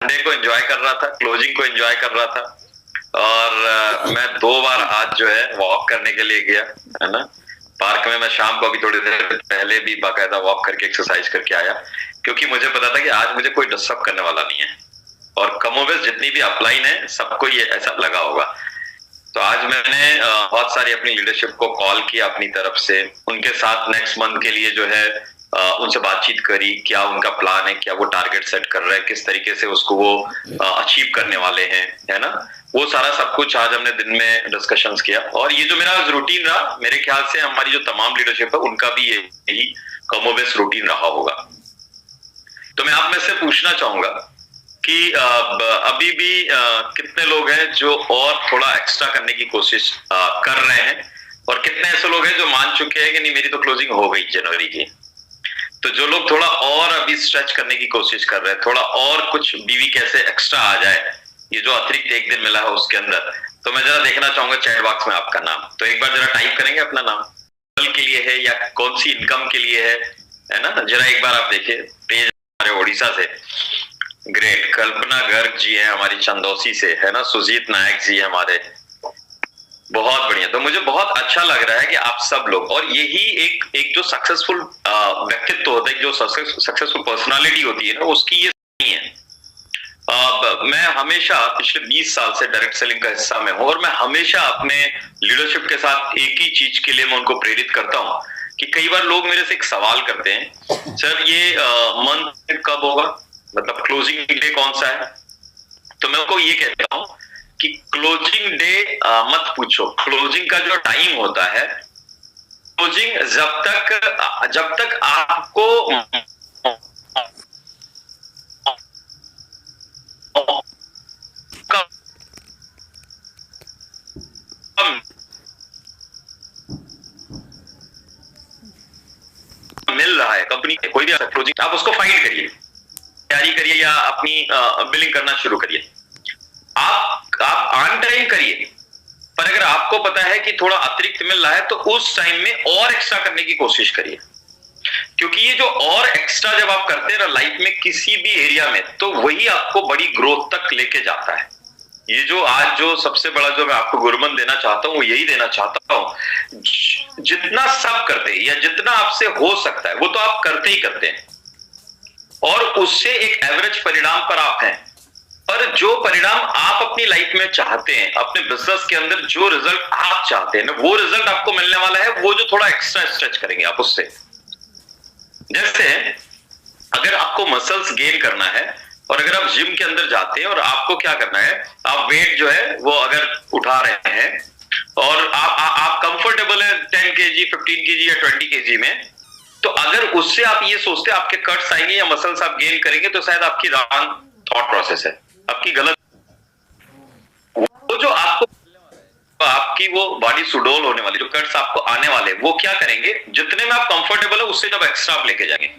Sunday को enjoy कर रहा था, क्लोजिंग को एंजॉय कर रहा था। और मैं 2 बार आज जो है वॉक करने के लिए गया, है ना। पार्क में मैं शाम को अभी थोड़ी देर पहले भी बाकायदा वॉक करके एक्सरसाइज करके आया, क्योंकि मुझे पता था कि आज मुझे कोई डिस्टर्ब करने वाला नहीं है। और कमोबेश जितनी भी अपलाइन है सबको ये ऐसा लगा होगा। तो आज मैंने बहुत सारी अपनी लीडरशिप को कॉल किया अपनी तरफ से, उनके साथ नेक्स्ट मंथ के लिए जो है उनसे बातचीत करी, क्या उनका प्लान है, क्या वो टारगेट सेट कर रहे हैं, किस तरीके से उसको वो अचीव करने वाले हैं, है ना। वो सारा सब कुछ आज हमने दिन में डिस्कशंस किया। और ये जो मेरा रूटीन रहा, मेरे ख्याल से हमारी जो तमाम लीडरशिप है उनका भी यही कमोबेश रूटीन रहा होगा। तो मैं आप में से पूछना चाहूंगा कि अभी भी कितने लोग हैं जो और थोड़ा एक्स्ट्रा करने की कोशिश कर रहे हैं, और कितने ऐसे लोग हैं जो मान चुके हैं कि नहीं मेरी तो क्लोजिंग हो गई जनवरी की। तो जो लोग थोड़ा और अभी स्ट्रेच करने की कोशिश कर रहे हैं, थोड़ा और कुछ बीवी कैसे एक्स्ट्रा आ जाए, ये जो अतिरिक्त एक दिन मिला है उसके अंदर, तो मैं जरा देखना चाहूंगा चैट बॉक्स में आपका नाम। तो एक बार जरा टाइप करेंगे अपना नाम, के लिए है या कौन सी इनकम के लिए है ना। जरा एक बार आप देखिए पेज हमारे उड़ीसा से, ग्रेट। कल्पना गर्ग जी है हमारी चंदौसी से, है ना। सुजीत नायक जी हमारे, बहुत बढ़िया। तो मुझे बहुत अच्छा लग रहा है कि आप सब लोग, और यही एक जो सक्सेसफुल व्यक्तित्व होता है, जो सक्सेसफुल पर्सनालिटी होती है ना, उसकी ये नहीं है। मैं हमेशा पिछले 20 साल से डायरेक्ट सेलिंग का हिस्सा में हूं, और मैं हमेशा अपने लीडरशिप के साथ एक ही चीज के लिए मैं उनको प्रेरित करता हूं कि कई बार लोग मेरे से एक सवाल करते हैं, सर ये मंथ कब होगा, मतलब क्लोजिंग डे कौन सा है। तो मैं उनको ये कहता हूं कि क्लोजिंग डे मत पूछो, क्लोजिंग का जो टाइम होता है, क्लोजिंग जब तक आपको मिल रहा है कंपनी के, कोई भी क्लोजिंग आप उसको फाइंड करिए, तैयारी करिए या अपनी बिलिंग करना शुरू करिए। आप ऑन टाइम करिए, पर अगर आपको पता है कि थोड़ा अतिरिक्त मिल रहा है तो उस टाइम में और एक्स्ट्रा करने की कोशिश करिए। क्योंकि ये जो और एक्स्ट्रा जब आप करते हैं ना लाइफ में किसी भी एरिया में, तो वही आपको बड़ी ग्रोथ तक लेके जाता है। ये जो आज जो सबसे बड़ा जो मैं आपको गुरमन देना चाहता हूं, वो यही देना चाहता हूं, जितना सब करते हैं या जितना आपसे हो सकता है वो तो आप करते ही करते हैं, और उससे एक एवरेज परिणाम पर आप हैं। पर जो परिणाम आप अपनी लाइफ में चाहते हैं, अपने बिजनेस के अंदर जो रिजल्ट आप चाहते हैं ना, वो रिजल्ट आपको मिलने वाला है, वो जो थोड़ा एक्स्ट्रा स्ट्रेच करेंगे आप उससे। जैसे अगर आपको मसल्स गेन करना है, और अगर आप जिम के अंदर जाते हैं और आपको क्या करना है, आप वेट जो है वो अगर उठा रहे हैं और आप कंफर्टेबल है 10 केजी 15 केजी या 20 केजी में, तो अगर उससे आप ये सोचते हैं आपके कट्स आएंगे या मसल्स आप गेन करेंगे, तो शायद आपकी रॉन्ग थॉट प्रोसेस है, आपकी गलत। वो जो आपकी वो बॉडी सुडोल होने वाली, जो कट्स आपको आने वाले, वो क्या करेंगे, जितने में आप कंफर्टेबल है उससे जब एक्स्ट्रा आप लेके जाएंगे।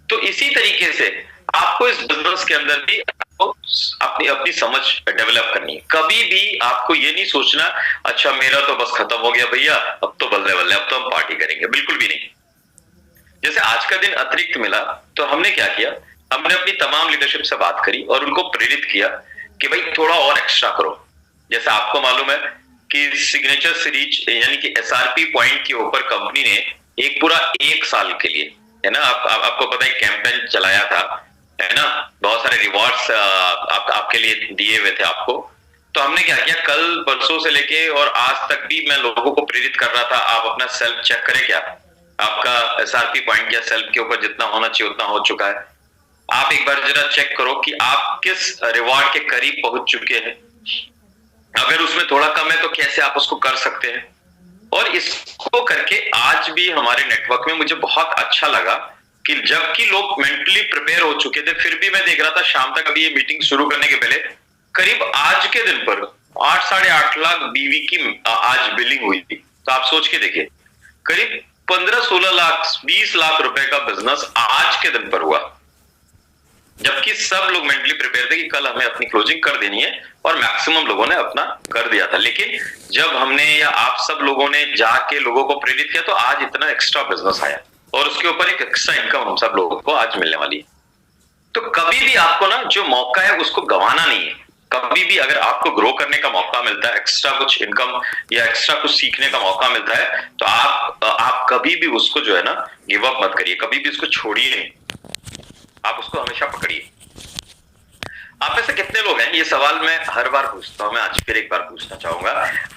तो इसी तरीके से आपको इस बिजनेस के अंदर भी अपनी अपनी समझ डेवलप करनी है। कभी भी आपको ये नहीं सोचना अच्छा मेरा तो बस खत्म हो गया भैया, अब तो बल्ले बल्ले अब तो हम पार्टी करेंगे, बिल्कुल भी नहीं। जैसे आज का दिन अतिरिक्त मिला, तो हमने क्या किया, हमने अपनी तमाम लीडरशिप से बात करी और उनको प्रेरित किया कि भाई थोड़ा और एक्स्ट्रा करो। जैसे आपको मालूम है कि सिग्नेचर सीरीज यानी कि एसआरपी पॉइंट के ऊपर कंपनी ने एक पूरा 1 साल के लिए, है ना, आपको पता है कैंपेन चलाया था, है ना, बहुत सारे रिवॉर्ड्स आपके लिए दिए हुए थे आपको। तो हमने क्या किया, कल परसों से लेके और आज तक भी मैं लोगों को प्रेरित कर रहा था, आप अपना सेल्फ चेक करें, क्या आपका एसआरपी पॉइंट क्या सेल्फ के ऊपर जितना होना चाहिए उतना हो चुका है। आप एक बार जरा चेक करो कि आप किस रिवॉर्ड के करीब पहुंच चुके हैं। अगर उसमें थोड़ा कम है तो कैसे आप उसको कर सकते हैं। और इसको करके आज भी हमारे नेटवर्क में मुझे बहुत अच्छा लगा कि जबकि लोग मेंटली प्रिपेयर हो चुके थे, फिर भी मैं देख रहा था शाम तक, अभी ये मीटिंग शुरू करने के पहले, करीब आज के दिन पर 8 साढ़े 8 लाख बीवी की आज बिलिंग हुई थी। तो आप सोच के देखिए, करीब 15-16 लाख 20 लाख रुपए का बिजनेस आज के दिन पर हुआ, जबकि सब लोग मेंटली प्रिपेयर थे कि कल हमें अपनी क्लोजिंग कर देनी है, और मैक्सिमम लोगों ने अपना कर दिया था। लेकिन जब हमने या आप सब लोगों ने जाके लोगों को प्रेरित किया, तो आज इतना एक्स्ट्रा बिजनेस आया, और उसके ऊपर एक एक्स्ट्रा इनकम हम सब लोगों को आज मिलने वाली है। तो कभी भी आपको ना जो मौका है उसको गंवाना नहीं है। कभी भी अगर आपको ग्रो करने का मौका मिलता है, एक्स्ट्रा कुछ इनकम या एक्स्ट्रा कुछ सीखने का मौका मिलता है, तो आप कभी भी उसको जो है ना गिव अप मत करिए, कभी भी उसको छोड़िए नहीं, आप उसको हमेशा पकड़िए। आप में से कितने लोग हैं, ये सवाल मैं हर बार पूछता हूं, मैं आज फिर एक बार पूछना चाहूंगा,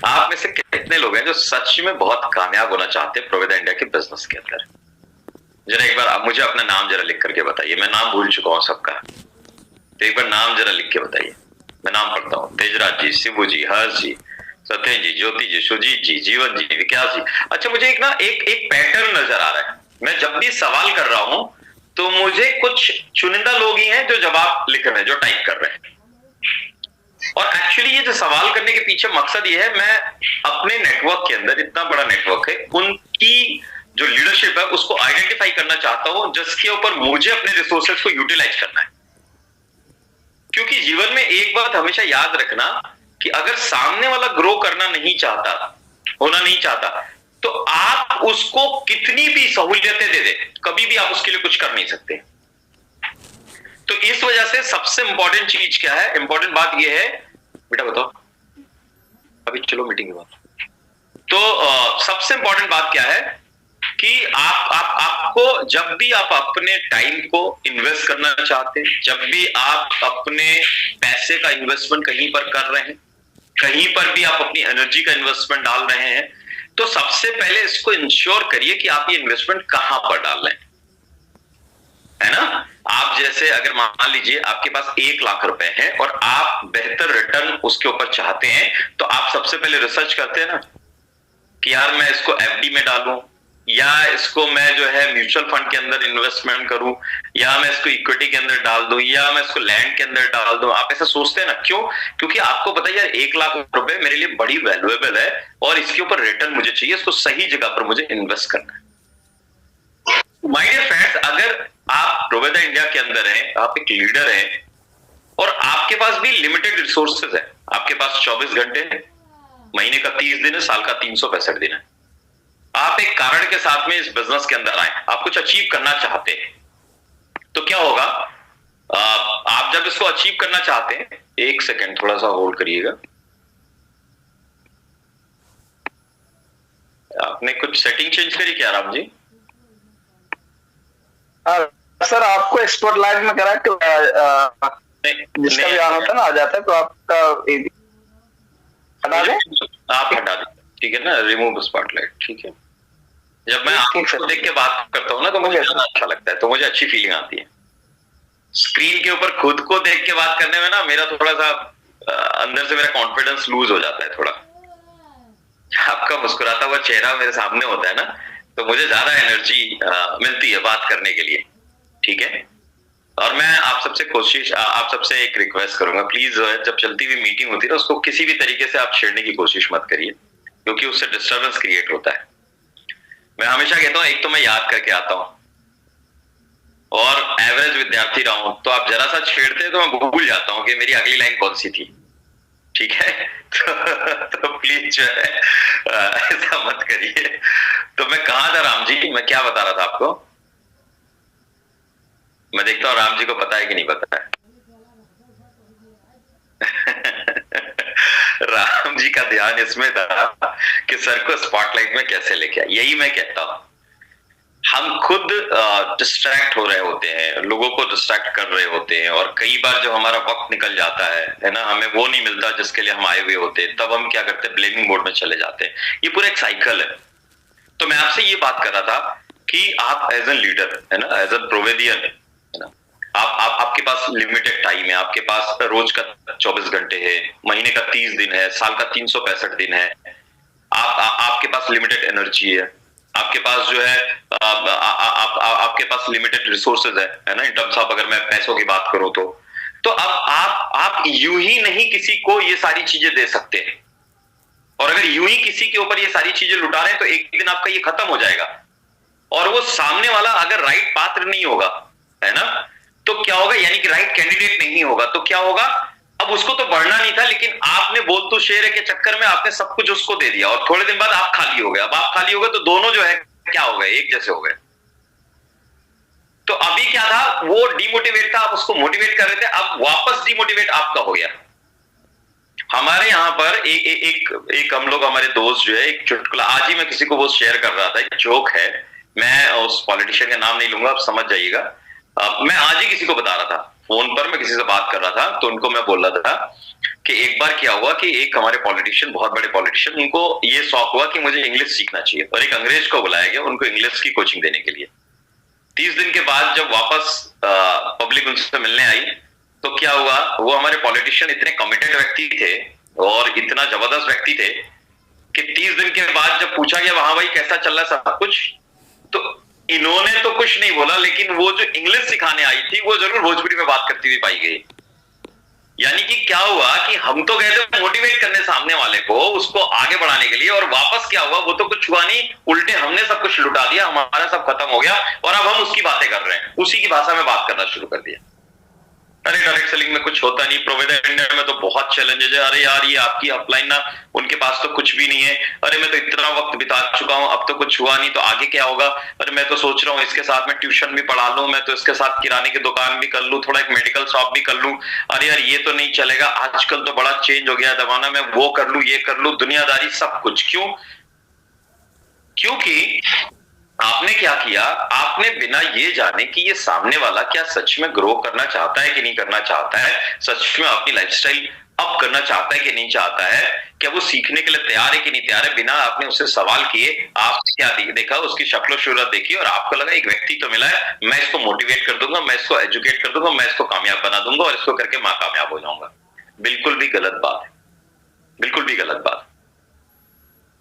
आप में से कितने लोग हैं जो सच में बहुत कामयाब होना चाहते हैं प्रोविदा इंडिया के बिजनेस के अंदर? जरा एक बार आप मुझे अपना नाम जरा लिख करके बताइए, मैं नाम भूल चुका हूं सबका, तो एक बार नाम जरा लिख के बताइए। मैं नाम पढ़ता हूँ, तेजराज जी, शिबू जी, हर्ष जी, सत्येंद्र जी, ज्योति जी, सुजीत जी, जीवन जी, विकास जी। अच्छा, मुझे एक ना एक पैटर्न नजर आ रहा है, मैं जब भी सवाल कर रहा हूं तो मुझे कुछ चुनिंदा लोग ही हैं जो जवाब लिख रहे हैं, जो टाइप कर रहे हैं। और एक्चुअली ये जो सवाल करने के पीछे मकसद ये है, मैं अपने नेटवर्क के अंदर, इतना बड़ा नेटवर्क है, उनकी जो लीडरशिप है उसको आइडेंटिफाई करना चाहता हूं, जिसके ऊपर मुझे अपने रिसोर्सेज को यूटिलाइज करना है। क्योंकि जीवन में एक बात हमेशा याद रखना कि अगर सामने वाला ग्रो करना नहीं चाहता, होना नहीं चाहता, तो आप उसको कितनी भी सहूलियतें दे दे, कभी भी आप उसके लिए कुछ कर नहीं सकते। तो इस वजह से सबसे इंपॉर्टेंट चीज क्या है, इंपॉर्टेंट बात यह है, बेटा बताओ, अभी चलो मीटिंग के बाद। तो सबसे इंपॉर्टेंट बात क्या है कि आपको जब भी आप अपने टाइम को इन्वेस्ट करना चाहते हैं, जब भी आप अपने पैसे का इन्वेस्टमेंट कहीं पर कर रहे हैं, कहीं पर भी आप अपनी एनर्जी का इन्वेस्टमेंट डाल रहे हैं, तो सबसे पहले इसको इंश्योर करिए कि आप ये इन्वेस्टमेंट कहां पर डाल रहे हैं, है ना। आप जैसे अगर मान लीजिए आपके पास 1 लाख रुपए है और आप बेहतर रिटर्न उसके ऊपर चाहते हैं, तो आप सबसे पहले रिसर्च करते हैं ना कि यार मैं इसको एफडी में डालूं, या इसको मैं जो है म्यूचुअल फंड के अंदर इन्वेस्टमेंट करूं, या मैं इसको इक्विटी के अंदर डाल दूं, या मैं इसको लैंड के अंदर डाल दूं। आप ऐसा सोचते हैं ना, क्यों? क्योंकि आपको पता है यार 1 लाख रुपए मेरे लिए बड़ी वैल्यूएबल है और इसके ऊपर रिटर्न मुझे चाहिए, इसको सही जगह पर मुझे इन्वेस्ट करना है। माय डियर फ्रेंड्स, अगर आप प्रोविदा इंडिया के अंदर हैं, आप एक लीडर हैं और आपके पास भी लिमिटेड रिसोर्सेज है, आपके पास 24 घंटे है, महीने का 30 दिन है, साल का 365 दिन है, आप एक कारण के साथ में इस बिजनेस के अंदर आए, आप कुछ अचीव करना चाहते हैं, तो क्या होगा? आप जब इसको अचीव करना चाहते हैं, एक सेकेंड थोड़ा सा होल्ड करिएगा, आपने कुछ सेटिंग चेंज करी क्या राम जी? सर आपको एक्सपर्ट लाइव में करा कि जिसका भी होता है ना आ जाता है, तो आपका हटा दें, आप हटा दें, ठीक है ना, रिमूव स्पॉटलाइट, ठीक है। जब मैं आपको देख के बात करता हूँ ना तो मुझे अच्छा लगता है, तो मुझे अच्छी फीलिंग आती है। स्क्रीन के ऊपर खुद को देख के बात करने में ना मेरा थोड़ा सा अंदर से मेरा कॉन्फिडेंस लूज हो जाता है थोड़ा। आपका मुस्कुराता हुआ चेहरा मेरे सामने होता है ना, तो मुझे ज्यादा एनर्जी मिलती है बात करने के लिए, ठीक है। और मैं आप सबसे एक रिक्वेस्ट करूंगा, प्लीज जब चलती हुई मीटिंग होती है ना उसको किसी भी तरीके से आप छेड़ने की कोशिश मत करिए, क्योंकि उससे डिस्टर्बेंस क्रिएट होता है। मैं हमेशा कहता हूं, एक तो मैं याद करके आता हूं और एवरेज विद्यार्थी रहा हूं, तो आप जरा सा छेड़ते हैं तो मैं भूल जाता हूं कि मेरी अगली लाइन कौन सी थी, ठीक है। तो प्लीज जो है ऐसा मत करिए। तो मैं कहां था राम जी, मैं क्या बता रहा था आपको? मैं देखता हूं राम जी को पता है कि नहीं पता है। राम जी का ध्यान इसमें था कि सर को स्पॉटलाइट में कैसे लेके आए। यही मैं कहता हूं, हम खुद डिस्ट्रैक्ट हो रहे होते हैं, लोगों को डिस्ट्रैक्ट कर रहे होते हैं, और कई बार जब हमारा वक्त निकल जाता है ना, हमें वो नहीं मिलता जिसके लिए हम आए हुए होते हैं, तब हम क्या करते हैं, ब्लेमिंग मोड में चले जाते हैं। ये पूरा एक साइकिल है। तो मैं आपसे ये बात कर रहा था कि आप एज एन लीडर, है ना, एज एन प्रोवेदियन, है ना, आपके पास लिमिटेड टाइम है, आपके पास रोज का 24 घंटे है, महीने का 30 दिन है, साल का 365 दिन है, आपके पास लिमिटेड एनर्जी है, आपके पास जो है आपके पास लिमिटेड रिसोर्सेज है ना, इन टर्म्स ऑफ अगर मैं पैसों की बात करूं तो अब आप यूं ही नहीं किसी को ये सारी चीजें दे सकते हैं, और अगर यूं ही किसी के ऊपर ये सारी चीजें लुटा रहे हैं तो एक दिन आपका ये खत्म हो जाएगा, और वो सामने वाला अगर राइट पात्र नहीं होगा, है ना, तो क्या होगा, यानी कि राइट कैंडिडेट नहीं होगा, तो क्या होगा, अब उसको तो बढ़ना नहीं था, लेकिन आपने बोल तो शेर के चक्कर में आपने सब कुछ उसको दे दिया, और थोड़े दिन बाद आप खाली हो गए। अब आप खाली हो गए तो दोनों जो है क्या हो गए, एक जैसे हो गए। तो अभी क्या था, वो डिमोटिवेट था, आप उसको मोटिवेट कर रहे थे, अब वापस डिमोटिवेट आपका हो गया। हमारे यहाँ पर एक हम लोग, हमारे दोस्त जो है, एक चुटकुला आज ही मैं किसी को वो शेयर कर रहा था, एक जोक है, मैं उस पॉलिटिशियन का नाम नहीं लूंगा, आप समझ जाइएगा। मैं आज ही किसी को बता रहा था, फोन पर मैं किसी से बात कर रहा था, तो उनको मैं बोल रहा था कि एक बार क्या हुआ कि एक हमारे पॉलिटिशियन, बहुत बड़े पॉलिटिशियन, उनको ये शौक हुआ कि मुझे इंग्लिश सीखना चाहिए, और एक अंग्रेज को बुलाया गया उनको इंग्लिश की कोचिंग देने के लिए। 30 दिन के बाद जब वापस पब्लिक उनसे मिलने आई, तो क्या हुआ, वो हमारे पॉलिटिशियन इतने कमिटेड व्यक्ति थे और इतना जबरदस्त व्यक्ति थे कि 30 दिन के बाद जब पूछा गया वहां भाई कैसा चल रहा है सब कुछ, तो इन्होंने तो कुछ नहीं बोला, लेकिन वो जो इंग्लिश सिखाने आई थी वो जरूर भोजपुरी में बात करती हुई पाई गई। यानी कि क्या हुआ कि हम तो गए थे मोटिवेट करने सामने वाले को, उसको आगे बढ़ाने के लिए, और वापस क्या हुआ, वो तो कुछ हुआ नहीं, उल्टे हमने सब कुछ लुटा दिया, हमारा सब खत्म हो गया, और अब हम उसकी बातें कर रहे हैं, उसी की भाषा में बात करना शुरू कर दिया। अरे डायरेक्ट सेलिंग में कुछ होता नहीं, प्रोवाइडर इंडिया में तो बहुत चैलेंजेस है, अरे यार ये आपकी अपलाइन ना, उनके पास तो कुछ भी नहीं है, अरे मैं तो इतना वक्त बिता चुका हूं, अब तो कुछ हुआ नहीं, तो आगे क्या होगा, अरे मैं तो सोच रहा हूँ इसके साथ में ट्यूशन भी पढ़ा लूं, मैं तो इसके साथ किराने की दुकान भी कर लूं, थोड़ा एक मेडिकल शॉप भी कर लूं, अरे यार ये तो नहीं चलेगा, आजकल तो बड़ा चेंज हो गया जमाना, मैं वो कर लूं, ये कर लूं, दुनियादारी सब कुछ। क्यों? क्योंकि आपने क्या किया, आपने बिना ये जाने कि ये सामने वाला क्या सच में ग्रो करना चाहता है कि नहीं करना चाहता है, सच में अपनी लाइफस्टाइल अप करना चाहता है कि नहीं चाहता है, क्या वो सीखने के लिए तैयार है कि नहीं तैयार है, बिना आपने उससे सवाल किए आपने क्या देखा, उसकी शक्ल सूरत देखी और आपको लगा एक व्यक्ति तो मिला है, मैं इसको मोटिवेट कर दूंगा, मैं इसको एजुकेट कर दूंगा, मैं इसको कामयाब बना दूंगा और इसको करके मैं कामयाब हो जाऊंगा। बिल्कुल भी गलत बात है, बिल्कुल भी गलत बात।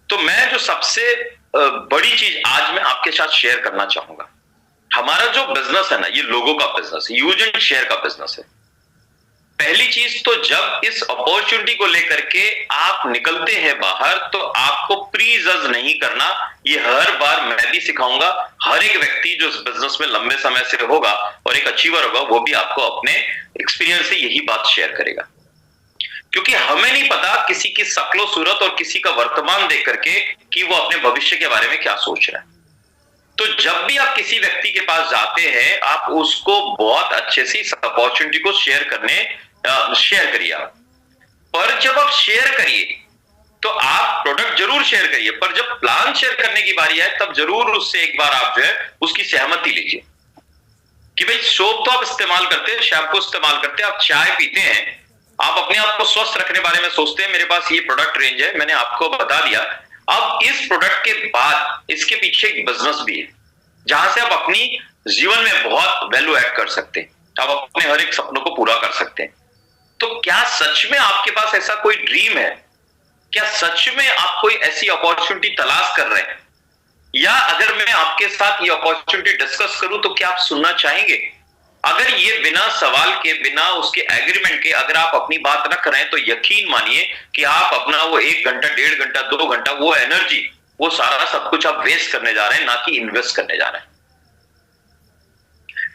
तो मैं जो सबसे बड़ी चीज आज मैं आपके साथ शेयर करना चाहूंगा, हमारा जो बिजनेस है ना, ये लोगों का बिजनेस है, यूज एंड शेयर का बिजनेस है। पहली चीज तो जब इस अपॉर्चुनिटी को लेकर के आप निकलते हैं बाहर, तो आपको प्री जज नहीं करना, ये हर बार मैं भी सिखाऊंगा, हर एक व्यक्ति जो इस बिजनेस में लंबे समय से होगा और एक अचीवर होगा, वो भी आपको अपने एक्सपीरियंस से यही बात शेयर करेगा। क्योंकि हमें नहीं पता किसी की शक्लो सूरत और किसी का वर्तमान देख करके कि वो अपने भविष्य के बारे में क्या सोच रहा है। तो जब भी आप किसी व्यक्ति के पास जाते हैं, आप उसको बहुत अच्छे से इस अपॉर्चुनिटी को शेयर करिए आप। पर जब आप शेयर करिए तो आप प्रोडक्ट जरूर शेयर करिए, पर जब प्लान शेयर करने की बारी आए तब जरूर उससे एक बार आप जो है उसकी सहमति लीजिए कि भाई सोप तो आप इस्तेमाल करते हैं, शैम्पू इस्तेमाल करते हैं, आप चाय पीते हैं, आप अपने आप को स्वस्थ रखने बारे में सोचते हैं, मेरे पास ये प्रोडक्ट रेंज है, मैंने आपको बता दिया। अब इस प्रोडक्ट के बाद इसके पीछे एक बिजनेस भी है जहां से आप अपनी जीवन में बहुत वैल्यू ऐड कर सकते हैं, आप अपने हर एक सपनों को पूरा कर सकते हैं। तो क्या सच में आपके पास ऐसा कोई ड्रीम है? क्या सच में आप कोई ऐसी अपॉर्चुनिटी तलाश कर रहे हैं? या अगर मैं आपके साथ ये अपॉर्चुनिटी डिस्कस करूं तो क्या आप सुनना चाहेंगे? अगर ये बिना सवाल के, बिना उसके एग्रीमेंट के अगर आप अपनी बात रख रहे हैं, तो यकीन मानिए कि आप अपना वो 1 घंटा, 1.5 घंटा, 2 घंटा, वो एनर्जी, वो सारा सब कुछ आप वेस्ट करने जा रहे हैं, ना कि इन्वेस्ट करने जा रहे हैं।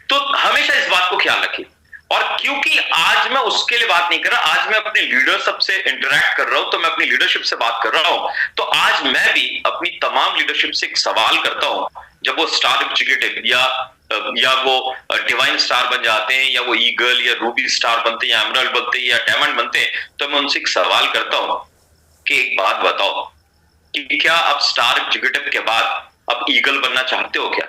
तो हमेशा इस बात को ख्याल रखिए। और क्योंकि आज मैं उसके लिए बात नहीं कर रहा, आज मैं अपने लीडरशिप से इंटरेक्ट कर रहा हूं, तो मैं अपनी लीडरशिप से बात कर रहा हूं, तो आज मैं भी अपनी तमाम लीडरशिप से एक सवाल करता हूं, जब वो स्टार एग्जीक्यूटिव या वो डिवाइन स्टार बन जाते हैं, या वो ईगल या रूबी स्टार बनते हैं, या एमरल्ड बनते हैं, या डायमंड बनते हैं, तो मैं उनसे एक सवाल करता हूं कि एक बात बताओ कि क्या आप स्टार एग्जीक्यूटिव के बाद आप ईगल बनना चाहते हो क्या?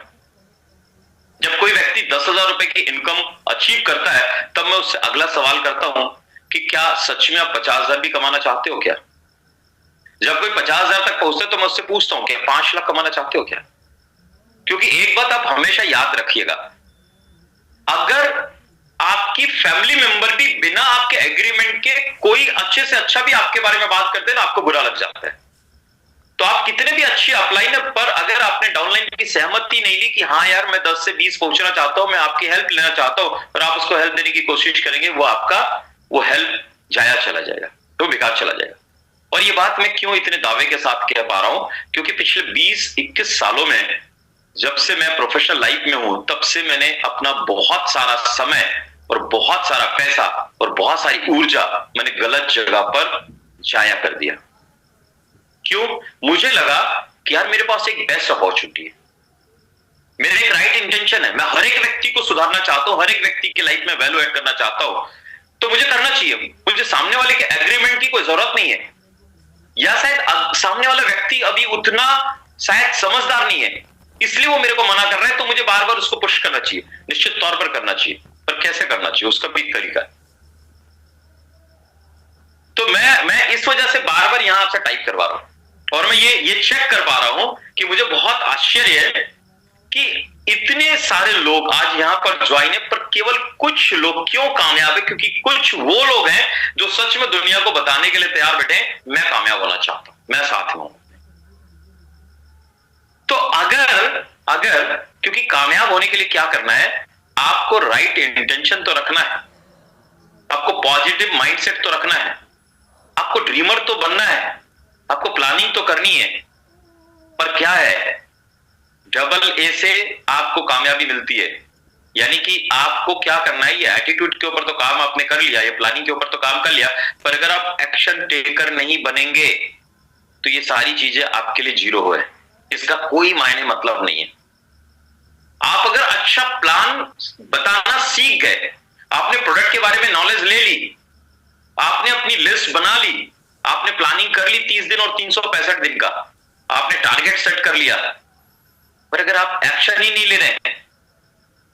जब कोई व्यक्ति 10,000 रुपए की इनकम अचीव करता है, तब मैं उससे अगला सवाल करता हूं कि क्या सच में आप 50,000 भी कमाना चाहते हो क्या? जब कोई 50,000 तक पहुंचता है तो मैं उससे पूछता हूं कि 5 लाख कमाना चाहते हो क्या? क्योंकि एक बात आप हमेशा याद रखिएगा, अगर आपकी फैमिली मेंबर भी बिना आपके एग्रीमेंट के कोई अच्छे से अच्छा भी आपके बारे में बात करते हैं ना, आपको बुरा लग जाता है। तो आप कितने भी अच्छी अपलाइन है, पर अगर आपने डाउनलाइन की सहमति नहीं ली कि हाँ यार मैं 10 से 20 पहुंचना चाहता हूं, मैं आपकी हेल्प लेना चाहता हूं, और आप उसको हेल्प देने की कोशिश करेंगे, वो आपका वो हेल्प जाया चला जाएगा, तो बेकार चला जाएगा। और ये बात मैं क्यों इतने दावे के साथ कह पा रहा हूं? क्योंकि पिछले 20-21 सालों में, जब से मैं प्रोफेशनल लाइफ में हूं, तब से मैंने अपना बहुत सारा समय और बहुत सारा पैसा और बहुत सारी ऊर्जा मैंने गलत जगह पर जाया कर दिया। क्यों? मुझे लगा कि यार मेरे पास एक बेस्ट अपॉर्चुनिटी है, मेरा एक राइट इंटेंशन है, मैं हर एक व्यक्ति को सुधारना चाहता हूं, हर एक व्यक्ति की लाइफ में वैल्यू ऐड करना चाहता हूं, तो मुझे करना चाहिए। मुझे सामने वाले के एग्रीमेंट की कोई जरूरत नहीं है, या शायद सामने वाला व्यक्ति अभी उतना शायद समझदार नहीं है, इसलिए वो मेरे को मना कर रहा है, तो मुझे बार बार उसको पुश करना चाहिए, निश्चित तौर पर करना चाहिए, पर कैसे करना चाहिए उसका भी एक तरीका है। तो मैं इस वजह से बार बार यहां आपसे टाइप करवा रहा हूं, और मैं ये चेक कर पा रहा हूं कि मुझे बहुत आश्चर्य है कि इतने सारे लोग आज यहां पर ज्वाइन है, पर केवल कुछ लोग क्यों कामयाब है, क्योंकि कुछ वो लोग हैं जो सच में दुनिया को बताने के लिए तैयार बैठे हैं, मैं कामयाब होना चाहता हूं, मैं साथ में हूं। तो अगर क्योंकि कामयाब होने के लिए क्या करना है, आपको राइट इंटेंशन तो रखना है, आपको पॉजिटिव माइंडसेट तो रखना है, आपको ड्रीमर तो बनना है, आपको प्लानिंग तो करनी है, पर क्या है, डबल ए से आपको कामयाबी मिलती है। यानी कि आपको क्या करना है, ये एटीट्यूड के ऊपर तो काम आपने कर लिया, ये प्लानिंग के ऊपर तो काम कर लिया, पर अगर आप एक्शन टेकर नहीं बनेंगे तो ये सारी चीजें आपके लिए जीरो है, इसका कोई मायने मतलब नहीं है। आप अगर अच्छा प्लान बताना सीख गए, आपने प्रोडक्ट के बारे में नॉलेज ले ली, आपने अपनी लिस्ट बना ली, आपने प्लानिंग कर ली 30 दिन और 365 दिन का, आपने टारगेट सेट कर लिया, पर अगर आप एक्शन ही नहीं ले रहे हैं,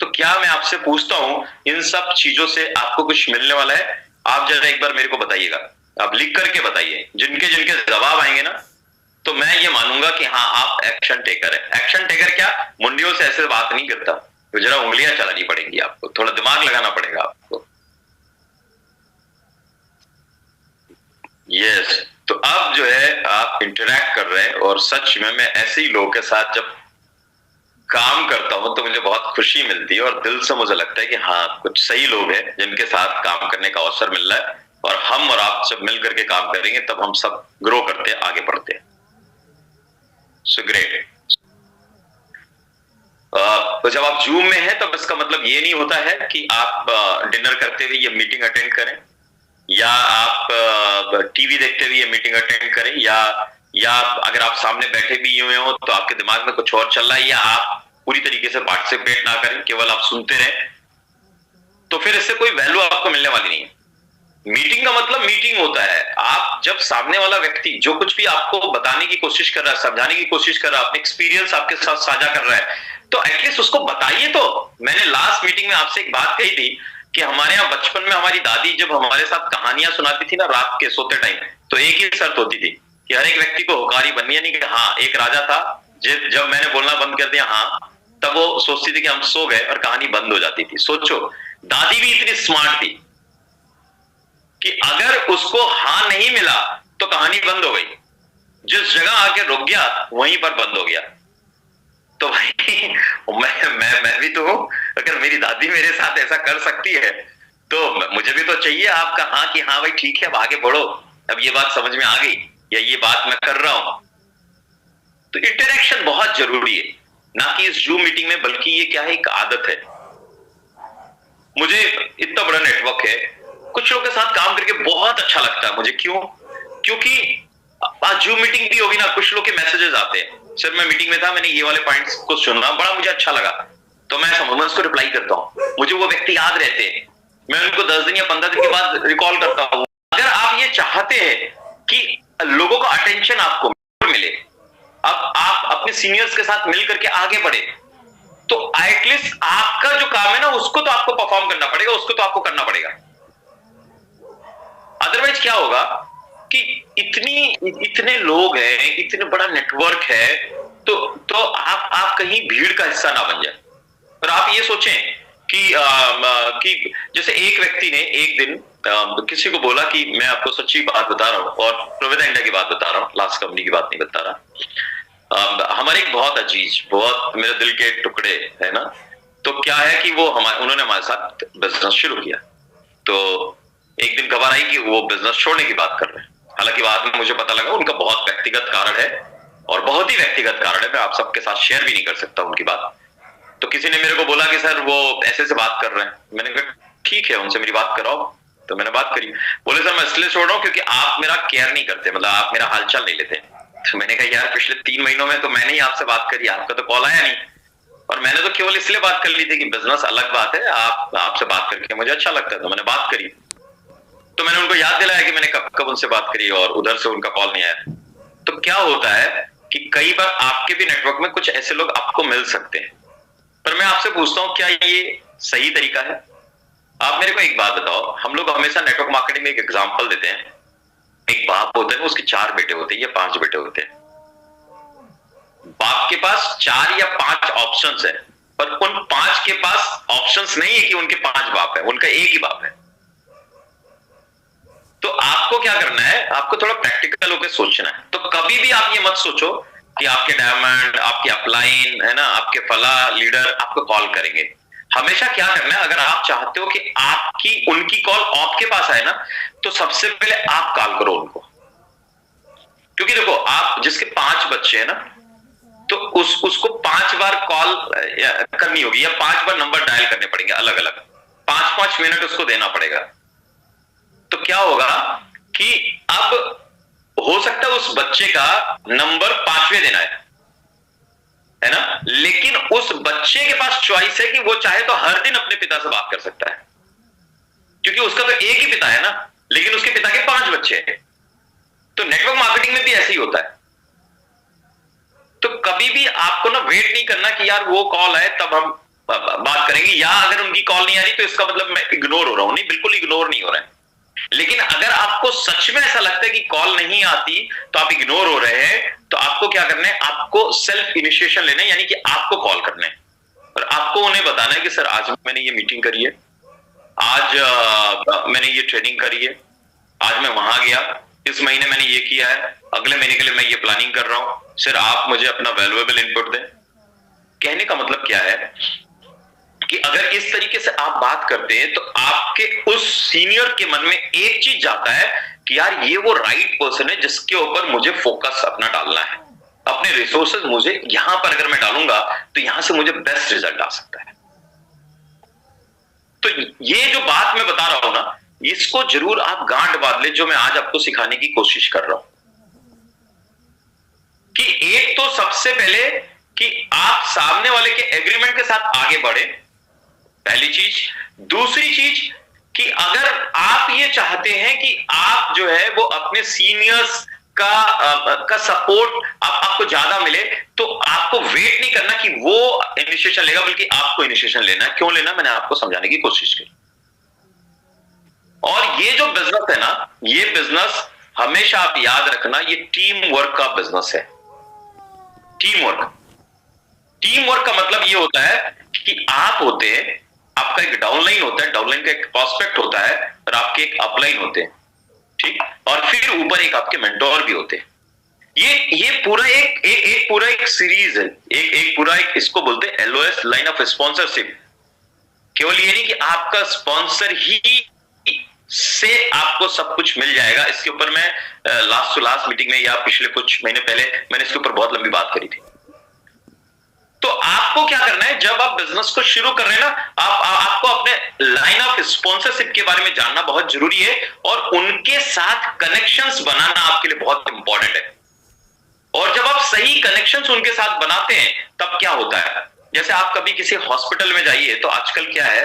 तो क्या मैं आपसे पूछता हूं, इन सब चीजों से आपको कुछ मिलने वाला है? आप जरा एक बार मेरे को बताइएगा, आप लिख करके बताइए, जिनके जिनके जवाब आएंगे ना, तो मैं ये मानूंगा कि हाँ आप एक्शन टेकर है। एक्शन टेकर क्या, मुंडियों से ऐसे बात नहीं करता, तो जरा उंगलियां चलानी पड़ेगी आपको, थोड़ा दिमाग लगाना पड़ेगा आपको। यस, तो अब जो है आप इंटरेक्ट कर रहे हैं, और सच में मैं ऐसे ही लोगों के साथ जब काम करता हूं तो मुझे बहुत खुशी मिलती है, और दिल से मुझे लगता है कि हाँ कुछ सही लोग हैं जिनके साथ काम करने का अवसर मिल रहा है, और हम और आप जब मिल करके काम करेंगे तब हम सब ग्रो करते हैं, आगे बढ़ते हैं। So great. तो जब आप जूम में हैं तब इसका मतलब ये नहीं होता है कि आप डिनर करते हुए ये मीटिंग अटेंड करें, या आप टीवी देखते हुए ये मीटिंग अटेंड करें, या अगर आप सामने बैठे भी हुए हो तो आपके दिमाग में कुछ और चल रहा है, या आप पूरी तरीके से पार्टिसिपेट ना करें, केवल आप सुनते रहें, तो फिर इससे कोई वैल्यू आपको मिलने वाली नहीं है। मीटिंग का मतलब मीटिंग होता है, आप जब सामने वाला व्यक्ति जो कुछ भी आपको बताने की कोशिश कर रहा है, समझाने की कोशिश कर रहा है, अपने एक्सपीरियंस आपके साथ साझा कर रहा है, तो एटलीस्ट उसको बताइए। तो मैंने लास्ट मीटिंग में आपसे एक बात कही थी कि हमारे यहाँ बचपन में हमारी दादी जब हमारे साथ कहानियां सुनाती थी ना रात के सोते टाइम, तो एक ही शर्त होती थी कि हर एक व्यक्ति को हुकारी बननी है, नहीं कि हाँ एक राजा था, जब मैंने बोलना बंद कर दिया हाँ, तब वो सोचती थी कि हम सो गए, और कहानी बंद हो जाती थी। सोचो, दादी भी इतनी स्मार्ट थी कि अगर उसको हाँ नहीं मिला तो कहानी बंद हो गई, जिस जगह आके रुक गया वहीं पर बंद हो गया। तो भाई मैं भी तो हूं, अगर मेरी दादी मेरे साथ ऐसा कर सकती है तो मुझे भी तो चाहिए आपका हाँ, कि हाँ भाई ठीक है अब आगे बढ़ो, अब ये बात समझ में आ गई, या ये बात मैं कर रहा हूं। तो इंटरेक्शन बहुत जरूरी है, ना कि इस जूम मीटिंग में, बल्कि ये क्या है, एक आदत है। मुझे इतना बड़ा नेटवर्क है, कुछ लोगों के साथ काम करके बहुत अच्छा लगता है मुझे। क्यों? क्योंकि आज जूम मीटिंग भी होगी ना, कुछ लोग के मैसेजेस आते हैं, सर मैं मीटिंग में था, मैंने ये वाले पॉइंट्स को सुना, बड़ा मुझे अच्छा लगा, तो मैं उसको रिप्लाई करता हूं। मुझे वो व्यक्ति याद रहते हैं, मैं उनको 10 दिन या 15 दिन के बाद रिकॉल करता हूं। अगर आप ये चाहते हैं कि लोगों का अटेंशन आपको मिले, अब आप अपने सीनियर्स के साथ मिल करके आगे बढ़े, तो एटलीस्ट आपका जो काम है ना उसको तो आपको परफॉर्म करना पड़ेगा, उसको तो आपको करना पड़ेगा। अदरवाइज क्या होगा कि इतने लोग हैं, इतने बड़ा नेटवर्क है, तो आप कहीं भीड़ का हिस्सा ना बन जाए। और आप ये सोचें कि जैसे एक व्यक्ति ने एक दिन किसी को बोला कि मैं आपको सच्ची बात बता रहा हूं, और प्रोविदा इंडिया की बात बता रहा हूं, लास्ट कंपनी की बात नहीं बता रहा। हमारे एक बहुत अजीज, बहुत मेरे दिल के टुकड़े है ना, तो क्या है कि उन्होंने हमारे साथ बिजनेस शुरू किया। तो एक दिन खबर आई कि वो बिजनेस छोड़ने की बात कर रहे हैं। हालांकि बाद में मुझे पता लगा उनका बहुत व्यक्तिगत कारण है, और बहुत ही व्यक्तिगत कारण है, मैं आप सबके साथ शेयर भी नहीं कर सकता उनकी बात। तो किसी ने मेरे को बोला कि सर वो ऐसे से बात कर रहे हैं। मैंने कहा ठीक है, उनसे मेरी बात कराओ। तो मैंने बात करी, बोले सर मैं इसलिए छोड़ रहा हूँ क्योंकि आप मेरा केयर नहीं करते, मतलब आप मेरा हालचाल नहीं लेते। तो मैंने कहा यार पिछले 3 महीनों में तो मैंने ही आपसे बात करी, आपका तो कॉल आया नहीं। और मैंने तो केवल इसलिए बात कर ली थी कि बिजनेस अलग बात है, आपसे बात करके मुझे अच्छा लगता है तो मैंने बात करी। तो मैंने उनको याद दिलाया कि मैंने कब कब उनसे बात करी और उधर से उनका कॉल नहीं आया। तो क्या होता है कि कई बार आपके भी नेटवर्क में कुछ ऐसे लोग आपको मिल सकते हैं, पर मैं आपसे पूछता हूं क्या ये सही तरीका है? आप मेरे को एक बात बताओ, हम लोग हमेशा नेटवर्क मार्केटिंग में एक एग्जांपल देते हैं, एक बाप होता है, उसके 4 बेटे होते हैं या 5 बेटे होते हैं। बाप के पास 4 या 5 ऑप्शंस है, पर उन 5 के पास ऑप्शंस नहीं है कि उनके 5 बाप है, उनका एक ही बाप है। तो आपको क्या करना है, आपको थोड़ा प्रैक्टिकल होकर सोचना है। तो कभी भी आप ये मत सोचो कि आपके डायमंड, आपके अपलाइन है ना, आपके फला लीडर आपको कॉल करेंगे। हमेशा क्या करना है, अगर आप चाहते हो कि आपकी उनकी कॉल आपके पास आए ना, तो सबसे पहले आप कॉल करो उनको। क्योंकि देखो, आप जिसके 5 बच्चे हैं ना, तो उसको 5 बार कॉल करनी होगी या 5 बार नंबर डायल करने पड़ेंगे अलग अलग, 5-5 मिनट उसको देना पड़ेगा। तो क्या होगा कि अब हो सकता है उस बच्चे का नंबर 5वें देना है ना, लेकिन उस बच्चे के पास चॉइस है कि वो चाहे तो हर दिन अपने पिता से बात कर सकता है, क्योंकि उसका तो एक ही पिता है ना, लेकिन उसके पिता के 5 बच्चे हैं। तो नेटवर्क मार्केटिंग में भी ऐसे ही होता है। तो कभी भी आपको ना वेट नहीं करना कि यार वो कॉल आए तब हम बात करेंगे, या अगर उनकी कॉल नहीं आ रही तो इसका मतलब मैं इग्नोर हो रहा हूं। नहीं, बिल्कुल इग्नोर नहीं हो रहा है। लेकिन अगर आपको सच में ऐसा लगता है कि कॉल नहीं आती तो आप इग्नोर हो रहे हैं, तो आपको क्या करना है, आपको सेल्फ इनिशिएशन लेना है, यानी कि आपको कॉल करना है और आपको उन्हें बताना है कि सर आज मैंने ये मीटिंग करी है, आज मैंने ये ट्रेनिंग करी है, आज मैं वहां गया, इस महीने मैंने ये किया है, अगले महीने के लिए मैं ये प्लानिंग कर रहा हूं, सर आप मुझे अपना वैल्यूएबल इनपुट दें। कहने का मतलब क्या है कि अगर इस तरीके से आप बात करते हैं तो आपके उस सीनियर के मन में एक चीज जाता है कि यार ये वो राइट पर्सन है जिसके ऊपर मुझे फोकस अपना डालना है, अपने रिसोर्सेज मुझे यहां पर अगर मैं डालूंगा तो यहां से मुझे बेस्ट रिजल्ट आ सकता है। तो ये जो बात मैं बता रहा हूं ना, इसको जरूर आप गांठ बांध ले, जो मैं आज आपको सिखाने की कोशिश कर रहा हूं कि एक तो सबसे पहले कि आप सामने वाले के एग्रीमेंट के साथ आगे बढ़े, पहली चीज। दूसरी चीज कि अगर आप ये चाहते हैं कि आप जो है वो अपने सीनियर्स का सपोर्ट आपको ज्यादा मिले, तो आपको वेट नहीं करना कि वो इनिशिएशन लेगा, बल्कि आपको इनिशिएशन लेना है। क्यों लेना, मैंने आपको समझाने की कोशिश की। और ये जो बिजनेस है ना, ये बिजनेस हमेशा आप याद रखना, ये टीम वर्क का बिजनेस है। टीम वर्क का मतलब ये होता है कि आप होते हैं, आपका एक डाउनलाइन होता है, डाउनलाइन का एक प्रोस्पेक्ट होता है, और आपके एक अपलाइन होते हैं, ठीक, और फिर ऊपर एक आपके मेंटोर भी होते हैं। ये पूरा एक पूरा एक सीरीज है, एक पूरा एक, इसको बोलते हैं LOS, लाइन ऑफ स्पॉन्सरशिप। केवल ये नहीं कि आपका स्पॉन्सर ही से आपको सब कुछ मिल जाएगा। इसके ऊपर मैं लास्ट टू लास्ट मीटिंग में या पिछले कुछ महीने पहले मैंने इसके ऊपर बहुत लंबी बात करी थी। तो आपको क्या करना है, जब आप बिजनेस को शुरू कर रहे हैं ना, आपको अपने लाइन ऑफ स्पॉन्सरशिप के बारे में जानना बहुत जरूरी है, और उनके साथ कनेक्शंस बनाना आपके लिए बहुत इंपॉर्टेंट है। और जब आप सही कनेक्शंस उनके साथ बनाते हैं, तब क्या होता है, जैसे आप कभी किसी हॉस्पिटल में जाइए, तो आजकल क्या है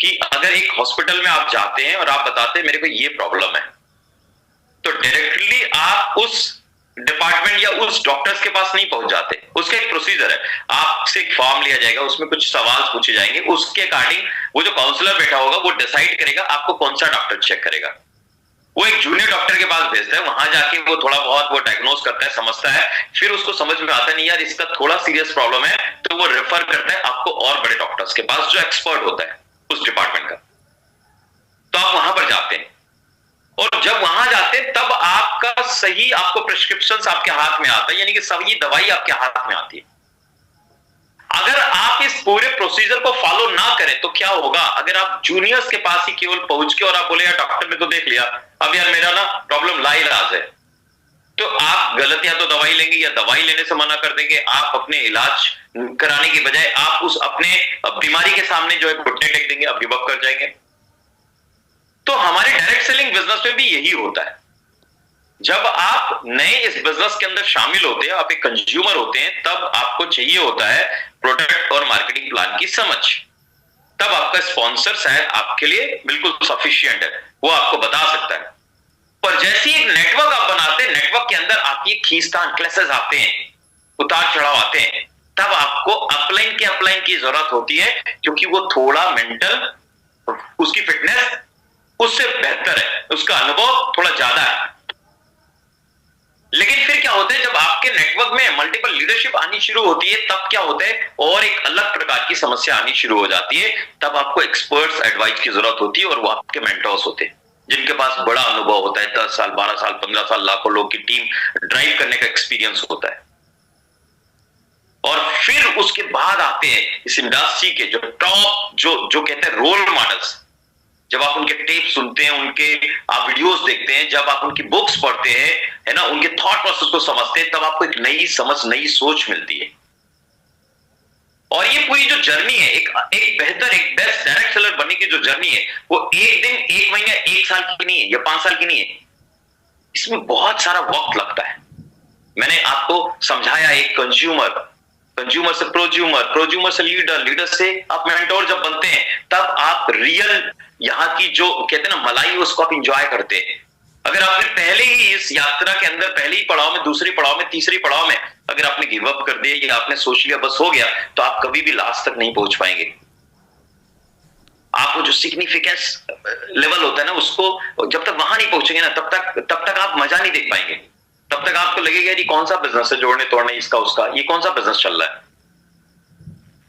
कि अगर एक हॉस्पिटल में आप जाते हैं और आप बताते हैं मेरे को ये प्रॉब्लम है, तो डायरेक्टली आप उस डिपार्टमेंट या उस डॉक्टर्स के पास नहीं पहुंच जाते। उसका एक प्रोसीजर है, आपसे एक फॉर्म लिया जाएगा, उसमें कुछ सवाल पूछे जाएंगे, उसके अकॉर्डिंग वो जो काउंसलर बैठा होगा वो डिसाइड करेगा आपको कौन सा डॉक्टर चेक करेगा। वो एक जूनियर डॉक्टर के पास भेजता है, वहां जाके वो थोड़ा बहुत वो डायग्नोस करता है, समझता है, फिर उसको समझ में आता है नहीं यार इसका थोड़ा सीरियस प्रॉब्लम है, तो वो रेफर करता है आपको और बड़े डॉक्टर्स के पास जो एक्सपर्ट होता है उस डिपार्टमेंट का। तो आप वहां पर जाते हैं, और जब वहां जाते हैं तब आपका सही, आपको प्रिस्क्रिप्शन आपके हाथ में आता है, यानी कि सही दवाई आपके हाथ में आती है। अगर आप इस पूरे प्रोसीजर को फॉलो ना करें तो क्या होगा, अगर आप जूनियर्स के पास ही केवल पहुंच के और आप बोले यार डॉक्टर ने तो देख लिया, अब यार मेरा ना प्रॉब्लम लाइलाज है, तो आप गलत या तो दवाई लेंगे या दवाई लेने से मना कर देंगे। आप अपने इलाज कराने की बजाय आप उस अपने बीमारी के सामने जो है घुटने टेक देंगे, आप गिव अप कर जाएंगे। तो हमारे डायरेक्ट सेलिंग बिजनेस में भी यही होता है। जब आप नए इस बिजनेस के अंदर शामिल होते हैं, आप एक कंज्यूमर होते हैं, तब आपको चाहिए होता है प्रोडक्ट और मार्केटिंग प्लान की समझ, तब आपका स्पॉन्सर शायद आपके लिए बिल्कुल सफिशिएंट है, वो आपको बता सकता है। पर जैसे ही एक नेटवर्क आप बनाते हैं, नेटवर्क के अंदर आपकी खींचतान, क्लैशेस आते हैं, उतार चढ़ाव आते हैं, तब आपको अपलाइन की जरूरत होती है, क्योंकि वो थोड़ा मेंटल, उसकी फिटनेस उससे बेहतर है, उसका अनुभव थोड़ा ज्यादा है। लेकिन फिर क्या होता है, जब आपके नेटवर्क में मल्टीपल लीडरशिप आनी शुरू होती है, तब क्या होता है, और एक अलग प्रकार की समस्या आनी शुरू हो जाती है। तब आपको एक्सपर्ट्स एडवाइस की जरूरत होती है, और वो आपके मेंटर्स होते हैं, जिनके पास बड़ा अनुभव होता है, 10 साल 12 साल 15 साल, लाखों लोग की टीम ड्राइव करने का एक्सपीरियंस होता है। और फिर उसके बाद आते हैं इस इंडस्ट्री के जो टॉप, जो कहते हैं रोल मॉडल्स। जब आप उनके टेप सुनते हैं, उनके आप वीडियोस देखते हैं, जब आप उनकी बुक्स पढ़ते हैं, है ना, उनके थॉट प्रोसेस को समझते हैं, तब आपको एक नई समझ, नई सोच मिलती है। और ये पूरी जो जर्नी है, एक बेहतर, एक बेस्ट डायरेक्ट सेलर बनने की जो जर्नी है, वो एक दिन, एक महीने, एक साल की नहीं है, या 5 साल की नहीं है। इसमें बहुत सारा वक्त लगता है। मैंने आपको समझाया, एक कंज्यूमर से प्रोज्यूमर से लीडर, लीडर से आप मेंटोर जब बनते हैं, तब आप रियल यहाँ की जो कहते हैं ना मलाई, उसको आप इंजॉय करते हैं। अगर आपने पहले ही इस यात्रा के अंदर, पहले ही पड़ाव में, दूसरी पड़ाव में, तीसरी पड़ाव में अगर आपने गिव अप कर दिया, या आपने सोच लिया बस हो गया, तो आप कभी भी लास्ट तक नहीं पहुंच पाएंगे। आपको जो सिग्निफिकेंस लेवल होता है ना, उसको जब तक वहां नहीं पहुंचेंगे ना, तब तक आप मजा नहीं देख पाएंगे। तब तक आपको लगेगा ये कौन सा बिजनेस है, जोड़ने तोड़ने, इसका उसका, ये कौन सा बिजनेस चल रहा है।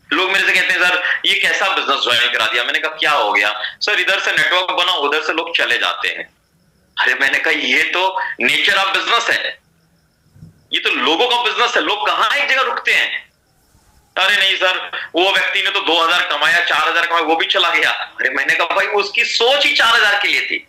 लोग मेरे से कहते हैं, सर ये कैसा बिजनेस ज्वाइन करा दिया। मैंने कहा क्या हो गया सर, इधर से नेटवर्क बना, उधर से लोग चले जाते हैं। अरे मैंने कहा ये तो नेचर ऑफ बिजनेस है, ये तो लोगों का बिजनेस है, लोग कहां एक जगह रुकते हैं। अरे नहीं सर, वो व्यक्ति ने तो 2000 कमाया, 4000 कमाया, वो भी चला गया। अरे मैंने कहा भाई उसकी सोच ही 4000 के लिए थी,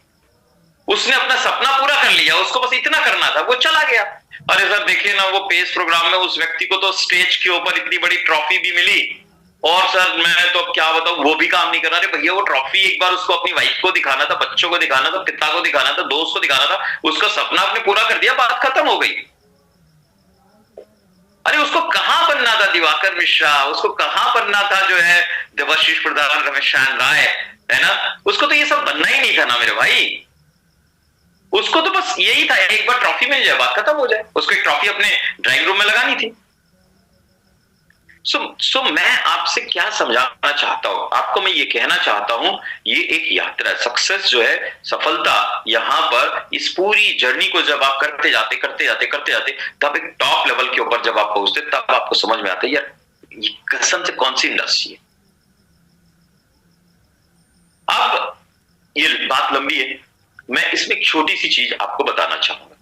उसने अपना सपना पूरा कर लिया, उसको बस इतना करना था, वो चला गया। अरे सर देखिए ना, वो पेस प्रोग्राम में उस व्यक्ति को तो स्टेज के ऊपर इतनी बड़ी ट्रॉफी भी मिली, और सर मैं तो क्या बताऊं, वो भी काम नहीं कर रहा। अरे भैया वो ट्रॉफी एक बार उसको अपनी वाइफ को दिखाना था, बच्चों को दिखाना था, पिता को दिखाना था, दोस्त को दिखाना था, उसका सपना आपने पूरा कर दिया, बात खत्म हो गई। अरे उसको कहां बनना था दिवाकर मिश्रा, उसको कहां बनना था जो है देवाशीष प्रधान, रमेश राय, है ना, उसको तो ये सब बनना ही नहीं था ना मेरे भाई। उसको तो बस यही था, एक बार ट्रॉफी मिल जाए, बात खत्म हो जाए। उसको एक ट्रॉफी अपने ड्राइंग रूम में लगानी थी। सो मैं आपसे क्या समझाना चाहता हूं, आपको मैं ये कहना चाहता हूं, ये एक यात्रा है। सक्सेस जो है, सफलता, यहां पर इस पूरी जर्नी को जब आप करते जाते, तब एक टॉप लेवल के ऊपर जब आप पहुंचते, तब आपको समझ में आता है यार ये कसम से कौन सी इंडस्ट्री है। अब ये बात लंबी है, मैं इसमें एक छोटी सी चीज आपको बताना चाहूंगा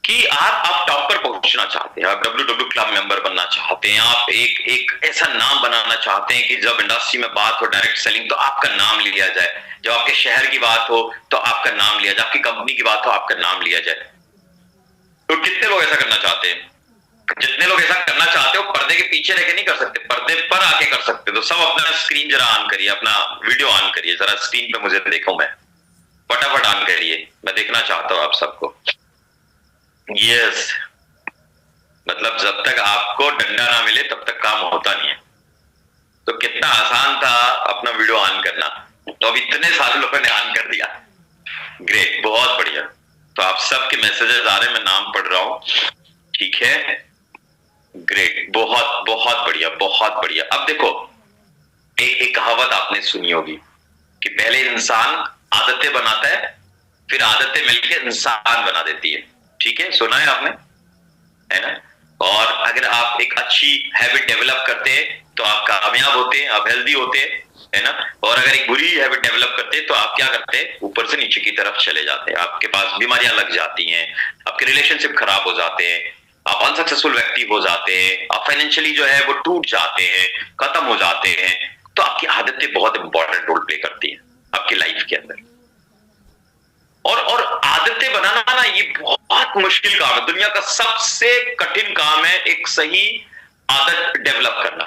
कि आप टॉप पर पहुंचना चाहते हैं, आप WW क्लब मेंबर बनना चाहते हैं, आप एक ऐसा नाम बनाना चाहते हैं कि जब इंडस्ट्री में बात हो डायरेक्ट सेलिंग तो आपका नाम लिया जाए, जब आपके शहर की बात हो तो आपका नाम लिया जाए, आपकी कंपनी की बात हो आपका नाम लिया जाए। तो कितने लोग ऐसा करना चाहते हैं? जितने लोग ऐसा करना चाहते हो, पर्दे के पीछे रह के नहीं कर सकते, पर्दे पर आके कर सकते। तो सब अपना स्क्रीन जरा ऑन करिए, अपना वीडियो ऑन करिए, जरा स्क्रीन पे मुझे देखो, मैं फटाफट ऑन करिए, मैं देखना चाहता हूं आप सबको। यस, मतलब जब तक आपको डंडा ना मिले तब तक काम होता नहीं है। तो कितना आसान था अपना वीडियो ऑन करना, तो अब इतने सारे लोगों ने ऑन कर दिया। ग्रेट, बहुत बढ़िया। तो आप सबके मैसेजेस आ रहे हैं, मैं नाम पढ़ रहा हूं, ठीक है, ग्रेट, बहुत बहुत बढ़िया, बहुत बढ़िया। अब देखो, एक कहावत आपने सुनी होगी कि पहले इंसान आदतें बनाता है, फिर आदतें मिलकर इंसान बना देती है। ठीक है, सुना है आपने, है ना। और अगर आप एक अच्छी हैबिट डेवलप करते हैं तो आप कामयाब होते हैं, आप हेल्दी होते हैं, है ना। और अगर एक बुरी हैबिट डेवलप करते हैं तो आप क्या करते हैं, ऊपर से नीचे की तरफ चले जाते हैं, आपके पास बीमारियां लग जाती हैं, आपके रिलेशनशिप खराब हो जाते हैं, आप अनसक्सेसफुल व्यक्ति हो जाते हैं, आप फाइनेंशियली जो है वो टूट जाते हैं, खत्म हो जाते हैं। तो आपकी आदतें बहुत इंपॉर्टेंट रोल प्ले करती हैं आपकी लाइफ के अंदर। और आदतें बनाना ना, ये बहुत मुश्किल काम है, दुनिया का सबसे कठिन काम है एक सही आदत डेवलप करना।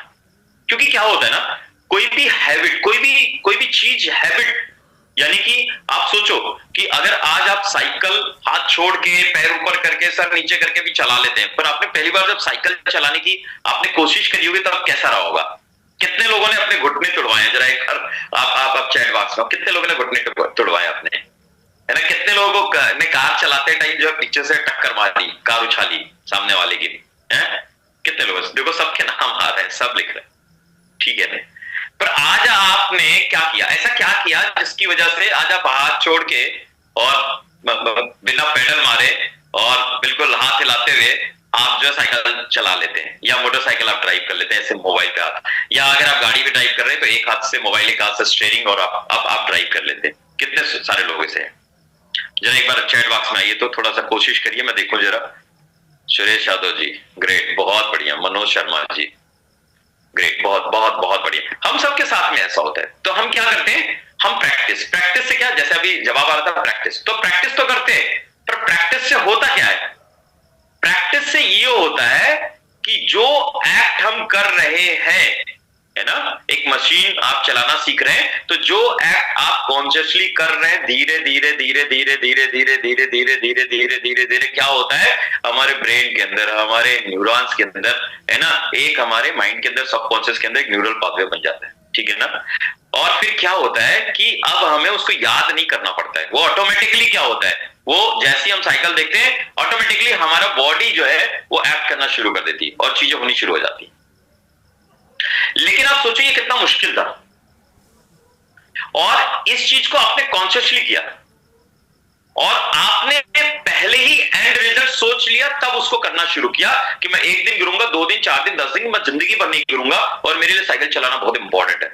क्योंकि क्या होता है ना, कोई भी हैबिट, कोई भी चीज हैबिट यानी कि आप सोचो कि अगर आज आप साइकिल हाथ छोड़ के पैर ऊपर करके सर नीचे करके भी चला लेते हैं, पर आपने पहली बार जब साइकिल चलाने की आपने कोशिश करी होगी तब कैसा रहा होगा? कितने लोगों ने अपने घुटने तुड़वाए? जरा एक बार आप चैट बॉक्स में कितने लोगों ने घुटने तुड़वाए अपने, है ना? कितने लोगों ने कार चलाते टाइम जो है पीछे से टक्कर मारी, कार उछाली सामने वाले की, है? कितने लोग? देखो सबके नाम आ रहे हैं, सब लिख रहे हैं, ठीक है ना? पर आज आपने क्या किया, ऐसा क्या किया जिसकी वजह से आज आप हाथ छोड़ के और बिना पेडल मारे और बिल्कुल हाथ हिलाते हुए आप जो साइकिल चला लेते हैं, या मोटरसाइकिल आप ड्राइव कर लेते हैं ऐसे मोबाइल पे हाथ, या अगर आप गाड़ी भी ड्राइव कर रहे हैं तो एक हाथ से मोबाइल, एक हाथ से स्टीयरिंग, और आप ड्राइव कर लेते हैं। कितने सारे लोग ऐसे हैं? जरा एक बार चैट बॉक्स में आइए तो थोड़ा सा कोशिश करिए, मैं देखूं जरा। सुरेश यादव जी ग्रेट, बहुत बढ़िया। मनोज शर्मा जी ग्रेट, बहुत बहुत बहुत बढ़िया। हम सबके साथ में ऐसा होता है, तो हम क्या करते हैं, हम प्रैक्टिस से क्या, जैसे अभी जवाब आ रहा था प्रैक्टिस, तो प्रैक्टिस तो करते हैं, पर प्रैक्टिस से होता क्या है? प्रैक्टिस से ये होता है कि जो एक्ट हम कर रहे हैं, है ना, एक मशीन आप चलाना सीख रहे हैं, तो जो एक्ट आप कॉन्शियसली कर रहे हैं, धीरे धीरे धीरे धीरे धीरे धीरे धीरे धीरे धीरे धीरे धीरे धीरे क्या होता है, हमारे ब्रेन के अंदर, हमारे न्यूरॉन्स के अंदर, है ना, एक हमारे माइंड के अंदर, सबकॉन्शियस के अंदर एक न्यूरल पाथवे बन जाता है, ठीक है ना? और फिर क्या होता है कि अब हमें उसको याद नहीं करना पड़ता है, वो ऑटोमेटिकली क्या होता है, वो जैसे ही हम साइकिल देखते हैं ऑटोमेटिकली हमारा बॉडी जो है वो एक्ट करना शुरू कर देती है और चीजें होनी शुरू हो जाती है। लेकिन आप सोचिए कितना मुश्किल था, और इस चीज को आपने कॉन्शियसली किया, और आपने पहले ही एंड रिजल्ट सोच लिया, तब उसको करना शुरू किया कि मैं 1 दिन गिरूंगा, 2 दिन, 4 दिन, 10 दिन, मैं जिंदगी भर नहीं गिरूंगा, और मेरे लिए साइकिल चलाना बहुत इंपॉर्टेंट है।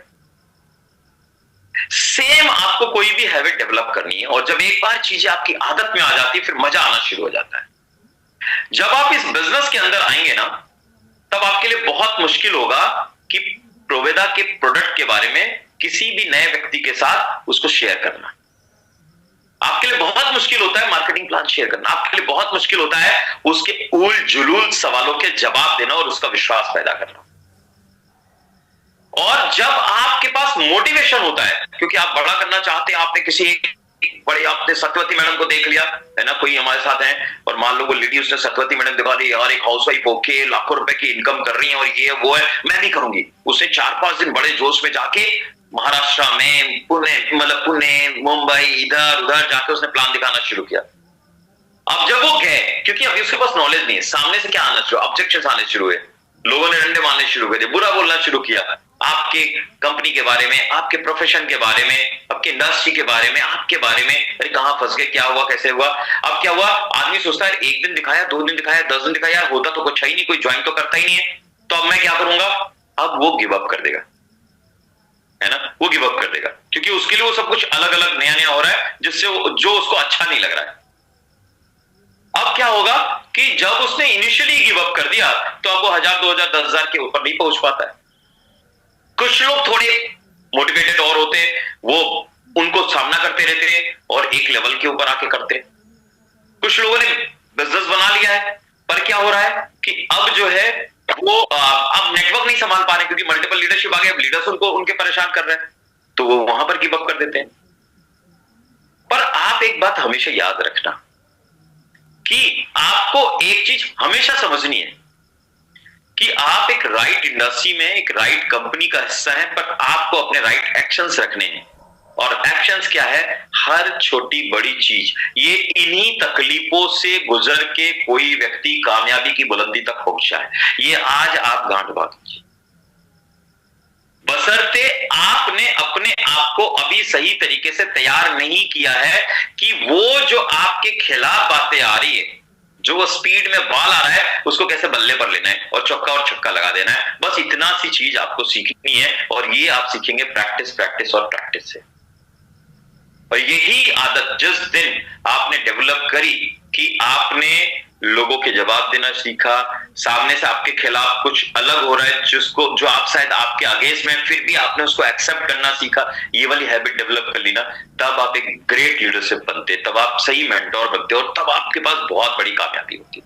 सेम आपको कोई भी हैबिट डेवलप करनी है, और जब एक बार चीजें आपकी आदत में आ जाती है फिर मजा आना शुरू हो जाता है। जब आप इस बिजनेस के अंदर आएंगे ना, तब आपके लिए बहुत मुश्किल होगा कि प्रोवेदा के प्रोडक्ट के बारे में किसी भी नए व्यक्ति के साथ उसको शेयर करना। आपके लिए बहुत मुश्किल होता है मार्केटिंग प्लान शेयर करना, आपके लिए बहुत मुश्किल होता है उसके उल जुलूल सवालों के जवाब देना और उसका विश्वास पैदा करना। और जब आपके पास मोटिवेशन होता है, क्योंकि आप बड़ा करना चाहते हैं, आपने किसी एक बड़े, आपने सत्यवती मैडम को देख लिया, है ना, कोई हमारे साथ है, और मान लो वो लेडी, उसने सत्यवती मैडम दिखा दी, यार एक हाउसवाइफ होके लाखों रुपए की इनकम कर रही है और ये वो है, मैं भी करूंगी। उसने 4-5 दिन बड़े जोश में जाके महाराष्ट्र में, पुणे, मुंबई, इधर उधर जाके उसने प्लान दिखाना शुरू किया। अब जब वो गए, क्योंकि अभी उसके पास नॉलेज नहीं है, सामने से क्या आना शुरू, ऑब्जेक्शंस आने शुरू हुए, लोगों ने डंडे मारने शुरू कर दिए, बुरा बोलना शुरू किया आपके कंपनी के बारे में, आपके प्रोफेशन के बारे में, आपके इंडस्ट्री के बारे में, आपके बारे में, अरे कहां फंस गए, क्या हुआ, कैसे हुआ। अब क्या हुआ, आदमी सोचता है 1 दिन दिखाया, 2 दिन दिखाया, 10 दिन दिखाया, यार होता तो कुछ ही नहीं, कोई ज्वाइन तो करता ही नहीं है, तो अब मैं क्या करूंगा, अब वो गिव अप कर देगा, है ना, वो गिव अप कर देगा, क्योंकि उसके लिए वो सब कुछ अलग अलग नया नया हो रहा है, जिससे जो उसको अच्छा नहीं लग रहा है। अब क्या होगा कि जब उसने इनिशियली गिव अप कर दिया, तो अब वो 1000, 2000, 10,000 के ऊपर नहीं पहुंच पाता है। कुछ लोग थोड़े मोटिवेटेड और होते हैं, वो उनको सामना करते रहते हैं और एक लेवल के ऊपर आके करते हैं। कुछ लोगों ने बिजनेस बना लिया है, पर क्या हो रहा है कि अब जो है वो अब नेटवर्क नहीं संभाल पा रहे, क्योंकि मल्टीपल लीडरशिप आ गए, अब लीडर्स उनको उनके परेशान कर रहे हैं, तो वो वहां पर गिव अप कर देते हैं। पर आप एक बात हमेशा याद रखना कि आपको एक चीज हमेशा समझनी है कि आप एक राइट इंडस्ट्री में, एक राइट कंपनी का हिस्सा है, पर आपको अपने राइट एक्शंस रखने हैं। और एक्शंस क्या है, हर छोटी बड़ी चीज, ये इन्हीं तकलीफों से गुजर के कोई व्यक्ति कामयाबी की बुलंदी तक पहुंचा है, ये आज आप गांठ बांध लीजिए, बशर्ते आपने अपने आप को अभी सही तरीके से तैयार नहीं किया है कि वो जो आपके खिलाफ बातें आ रही है, जो वो स्पीड में बॉल आ रहा है, उसको कैसे बल्ले पर लेना है और चौका और छक्का लगा देना है। बस इतना सी चीज आपको सीखनी है, और ये आप सीखेंगे प्रैक्टिस, प्रैक्टिस और प्रैक्टिस से। और यही आदत जिस दिन आपने डेवलप करी कि आपने लोगों के जवाब देना सीखा, सामने से आपके खिलाफ कुछ अलग हो रहा है, जो आप शायद आपके अगेंस्ट में, फिर भी आपने उसको एक्सेप्ट करना सीखा, ये वाली हैबिट डेवलप कर ली ना, तब आप एक ग्रेट लीडरशिप बनते, तब आप सही मेंटोर बनते, और तब आपके पास बहुत बड़ी कामयाबी होती।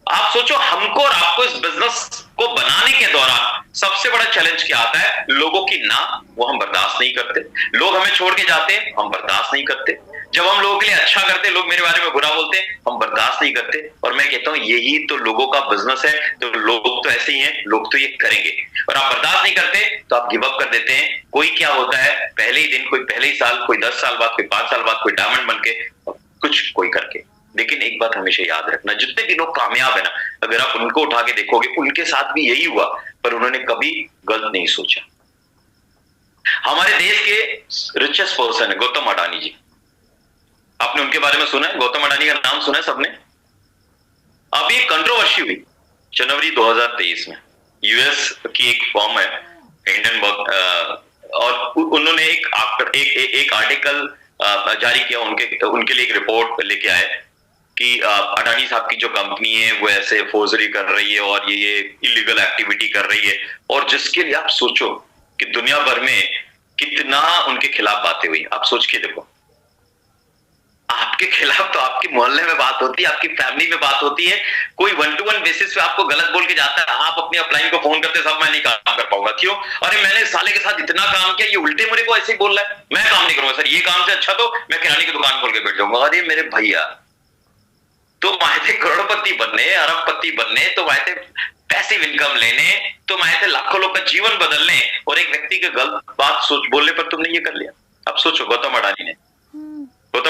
आप सोचो, हमको और आपको इस बिजनेस को बनाने के दौरान सबसे बड़ा चैलेंज क्या आता है? लोगों की ना वो हम बर्दाश्त नहीं करते, लोग हमें छोड़ के जाते हैं, हम बर्दाश्त नहीं करते। जब हम लोगों के लिए अच्छा करते, लोग मेरे बारे में बुरा बोलते हैं, हम बर्दाश्त नहीं करते। और मैं कहता हूं यही तो लोगों का बिजनेस है। तो लोग तो ऐसे ही हैं, लोग तो ये करेंगे, और आप बर्दाश्त नहीं करते तो आप गिव अप कर देते हैं। कोई क्या होता है, पहले ही दिन, कोई पहले ही साल, कोई 10 साल बाद, कोई 5 साल बाद, कोई डायमंड बन के, कुछ कोई करके। लेकिन एक बात हमेशा याद रखना, जितने भी लोग कामयाब है ना, अगर आप उनको उठा के देखोगे, उनके साथ भी यही हुआ, पर उन्होंने कभी गलत नहीं सोचा। हमारे देश के रिचेस्ट पर्सन है गौतम अडानी जी। आपने उनके बारे में सुना है? गौतम अडानी का नाम सुना है सबने? अभी एक कंट्रोवर्सी हुई जनवरी 2023 में। यूएस की एक फॉर्म है इंडियन, और उन्होंने एक आर्टिकल जारी किया, उनके लिए एक रिपोर्ट लेके आए कि अडानी साहब की जो कंपनी है वो ऐसे फोर्जरी कर रही है और ये इलीगल एक्टिविटी कर रही है। और जिसके लिए आप सोचो कि दुनिया भर में कितना उनके खिलाफ बातें हुई। आप सोच के देखो, आपके खिलाफ तो आपके मोहल्ले में बात होती है, आपकी फैमिली में बात होती है, कोई 1 to 1 बेसिस पे आपको गलत बोल के जाता है, आप अपने अपलाइन को फोन करते, साहब मैं नहीं काम कर पाऊंगा। क्यों? अरे मैंने इस साले के साथ इतना काम किया, ये उल्टे मेरे को ऐसे ही बोल रहा है, मैं काम नहीं करूंगा सर, ये काम से अच्छा तो मैं किराने की दुकान खोल के बैठ जाऊंगा। अरे मेरे भैया, तो आए थे करोड़पति बनने, अरबपति बनने, तो आए थे पैसिव इनकम लेने, तो आए थे लाखों लोग का जीवन बदलने, और एक व्यक्ति के गलत बात बोलने पर तुमने ये कर लिया। अब सोचो, गौतम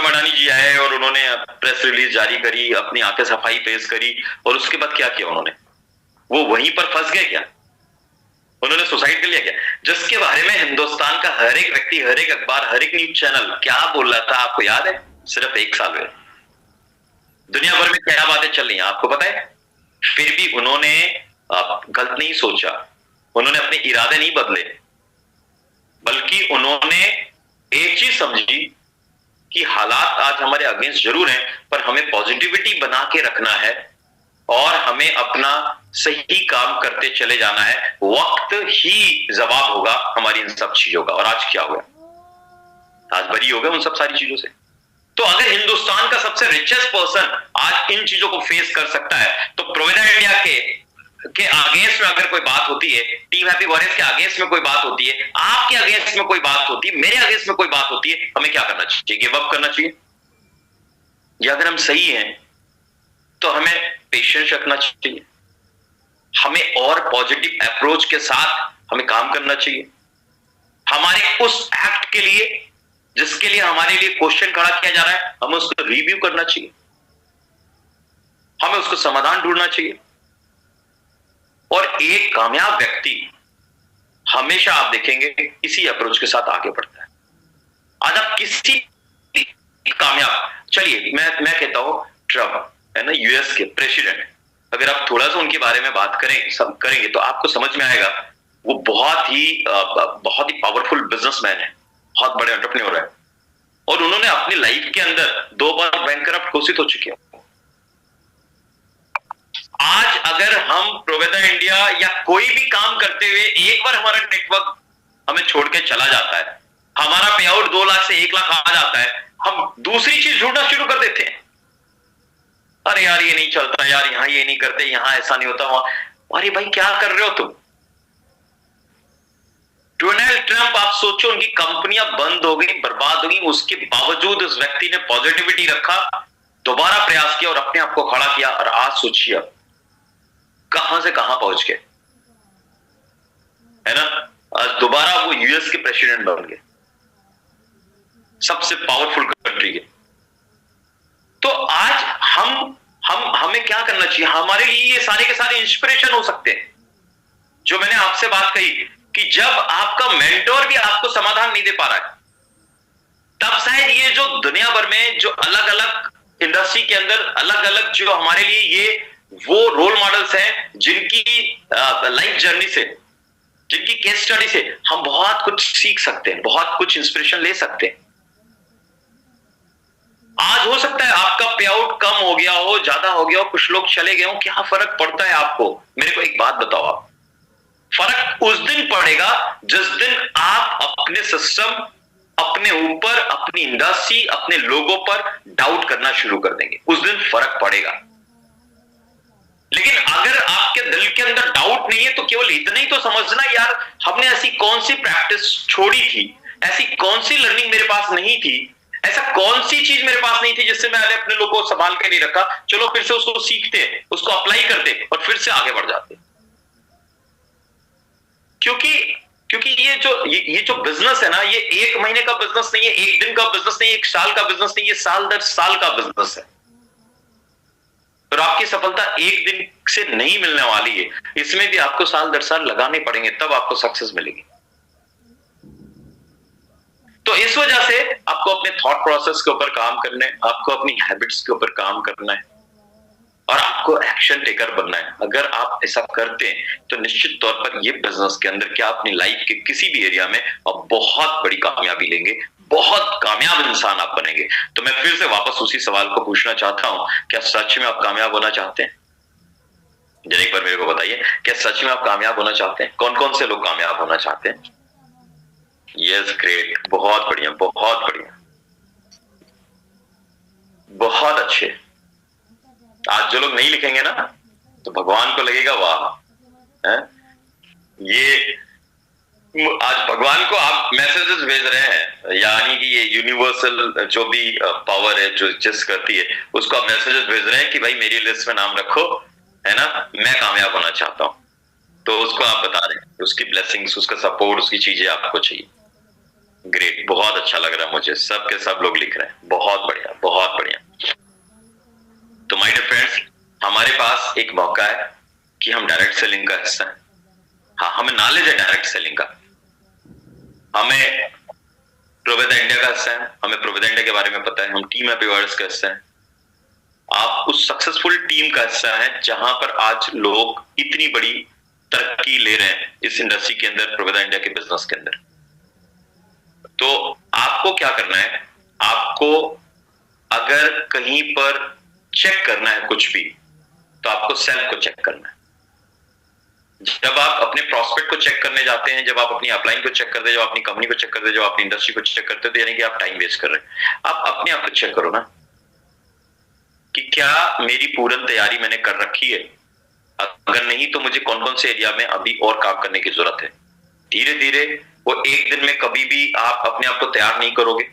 अडानी जी आए और उन्होंने प्रेस रिलीज जारी करी, अपनी आंखें सफाई पेश करी, और उसके बाद क्या किया उन्होंने? वो वहीं पर फंस गए क्या? उन्होंने सुसाइड कर लिया क्या? जिसके बारे में हिंदुस्तान का हर एक व्यक्ति, हर एक अखबार, हर एक न्यूज चैनल क्या बोल रहा था, आपको याद है? सिर्फ 1 साल में दुनिया भर में क्या बातें चल रही हैं आपको पता है? फिर भी उन्होंने गलत नहीं सोचा, उन्होंने अपने इरादे नहीं बदले, बल्कि उन्होंने एक चीज समझी कि हालात आज हमारे अगेंस्ट जरूर हैं, पर हमें पॉजिटिविटी बना के रखना है और हमें अपना सही काम करते चले जाना है। वक्त ही जवाब होगा हमारी इन सब चीजों का। और आज क्या हुआ? आज बरी हो गए उन सब सारी चीजों से। तो अगर हिंदुस्तान का सबसे रिचेस्ट पर्सन आज इन चीजों को फेस कर सकता है, तो प्रोविडेंट इंडिया के अगेंस्ट में अगर कोई बात होती है, टीम हैप्पी वॉरियर्स के अगेंस्ट में कोई बात होती है, आपके अगेंस्ट में कोई बात होती है, मेरे अगेंस्ट में कोई बात होती है, हमें क्या करना चाहिए? गिव अप करना चाहिए? या अगर हम सही हैं तो हमें पेशेंस रखना चाहिए, हमें और पॉजिटिव अप्रोच के साथ हमें काम करना चाहिए। हमारे उस एक्ट के लिए जिसके लिए हमारे लिए क्वेश्चन खड़ा किया जा रहा है, हमें उसको रिव्यू करना चाहिए, हमें उसको समाधान ढूंढना चाहिए। और एक कामयाब व्यक्ति हमेशा आप देखेंगे इसी अप्रोच के साथ आगे बढ़ता है। आज आप किसी कामयाब, चलिए मैं कहता हूं ट्रम्प है ना, यूएस के प्रेसिडेंट, अगर आप थोड़ा सा उनके बारे में बात करेंगे तो आपको समझ में आएगा वो बहुत ही पावरफुल बिजनेसमैन है, बहुत बड़े एंटरप्रेन्योर है, और उन्होंने अपनी लाइफ के अंदर 2 बार बैंकरप्ट घोषित हो चुके हैं। आज अगर हम प्रोविडेंट इंडिया या कोई भी काम करते हुए एक बार हमारा नेटवर्क हमें छोड़ के चला जाता है, हमारा पे आउट 2 लाख से 1 लाख आ जाता है, हम दूसरी चीज ढूंढना शुरू कर देते हैं। अरे यार ये नहीं चलता, यार यहां ये नहीं करते, यहां ऐसा नहीं होता, वहां। अरे भाई क्या कर रहे हो तुम? डोनाल्ड ट्रंप, आप सोचो उनकी कंपनियां बंद हो गई, बर्बाद हो गई, उसके बावजूद उस व्यक्ति ने पॉजिटिविटी रखा, दोबारा प्रयास किया और अपने आप को खड़ा किया, और आज सोचिए अब कहां से कहां पहुंच गए, है ना? आज दोबारा वो यूएस के प्रेसिडेंट बन गए, सबसे पावरफुल कंट्री के। तो आज हमें क्या करना चाहिए? हमारे लिए ये सारे के सारे इंस्पिरेशन हो सकते हैं। जो मैंने आपसे बात कही कि जब आपका मेंटोर भी आपको समाधान नहीं दे पा रहा है, तब शायद ये जो दुनिया भर में जो अलग अलग इंडस्ट्री के अंदर अलग अलग जो हमारे लिए ये वो रोल मॉडल्स हैं, जिनकी लाइफ जर्नी से, जिनकी केस स्टडी से हम बहुत कुछ सीख सकते हैं, बहुत कुछ इंस्पिरेशन ले सकते हैं। आज हो सकता है आपका पे आउट कम हो गया हो, ज्यादा हो गया हो, कुछ लोग चले गए हो, क्या फर्क पड़ता है आपको? मेरे को एक बात बताओ, आप फर्क उस दिन पड़ेगा जिस दिन आप अपने सिस्टम, अपने ऊपर, अपनी इंडस्ट्री, अपने लोगों पर डाउट करना शुरू कर देंगे, उस दिन फर्क पड़ेगा। लेकिन अगर आपके आपके दिल के अंदर डाउट नहीं है तो केवल इतना ही तो समझना यार, हमने ऐसी कौन सी प्रैक्टिस छोड़ी थी, ऐसी कौन सी लर्निंग मेरे पास नहीं थी, ऐसा कौन सी चीज मेरे पास नहीं थी जिससे मैंने अपने लोगों को संभाल के नहीं रखा। चलो फिर से उसको सीखते, उसको अप्लाई करते और फिर से आगे बढ़ जाते। क्योंकि ये जो बिजनेस है ना, ये 1 महीने का बिजनेस नहीं है, 1 दिन का बिजनेस नहीं है, 1 साल का बिजनेस नहीं है, साल दर साल का बिजनेस है। और आपकी सफलता 1 दिन से नहीं मिलने वाली है, इसमें भी आपको साल दर साल लगाने पड़ेंगे, तब आपको सक्सेस मिलेगी। तो इस वजह से आपको अपने थॉट प्रोसेस के ऊपर काम करना है, आपको अपनी हैबिट्स के ऊपर काम करना है और आपको एक्शन टेकर बनना है। अगर आप ऐसा करते हैं तो निश्चित तौर पर ये बिजनेस के अंदर क्या अपनी लाइफ के किसी भी एरिया में आप बहुत बड़ी कामयाबी लेंगे, बहुत कामयाब इंसान आप बनेंगे। तो मैं फिर से वापस उसी सवाल को पूछना चाहता हूं, क्या सच में आप कामयाब होना चाहते हैं? जरा एक बार मेरे को बताइए, क्या सच में आप कामयाब होना चाहते हैं? कौन कौन से लोग कामयाब होना चाहते हैं? यस, ग्रेट, बहुत बढ़िया, बहुत बढ़िया, बहुत अच्छे। आज जो लोग नहीं लिखेंगे ना तो भगवान को लगेगा वाह है, ये आज भगवान को आप मैसेजेस भेज रहे हैं, यानी कि ये यूनिवर्सल जो भी पावर है जो एग्जिस्ट करती है, उसको आप मैसेजेस भेज रहे हैं कि भाई मेरी लिस्ट में नाम रखो, है ना, मैं कामयाब होना चाहता हूं। तो उसको आप बता रहे हैं, उसकी ब्लेसिंग्स, उसका सपोर्ट, उसकी चीजें आपको चाहिए। ग्रेट, बहुत अच्छा लग रहा है मुझे, सब के सब लोग लिख रहे हैं, बहुत बढ़िया, बहुत बढ़िया। तो माय डियर फ्रेंड्स, हमारे पास एक मौका है कि हम डायरेक्ट सेलिंग का हिस्सा है। हाँ, हमें नॉलेज है डायरेक्ट सेलिंग का, हमें प्रोवेदा इंडिया का हिस्सा है, हमें प्रोवेदा इंडिया के बारे में पता है, हम टीम हैप्पी वर्ड्स का हिस्सा है। आप उस सक्सेसफुल टीम का हिस्सा है जहां पर आज लोग इतनी बड़ी तरक्की ले रहे हैं इस इंडस्ट्री के अंदर, प्रोवेदा इंडिया के बिजनेस के अंदर। तो आपको क्या करना है, आपको अगर कहीं पर चेक करना है कुछ भी, तो आपको सेल्फ को चेक करना है। जब आप अपने प्रॉस्पेक्ट को चेक करने जाते हैं, जब आप अपनी अपलाइन को चेक करते हैं, जब अपनी कंपनी को चेक करते हैं, जब अपनी इंडस्ट्री को चेक करते हैं, तो यानी कि आप टाइम वेस्ट कर रहे हैं। आप अपने आप को चेक करो ना कि क्या मेरी पूर्ण तैयारी मैंने कर रखी है, अगर नहीं तो मुझे कौन कौन से एरिया में अभी और काम करने की जरूरत है। धीरे धीरे वो 1 दिन में कभी भी आप अपने आप को तैयार नहीं करोगे।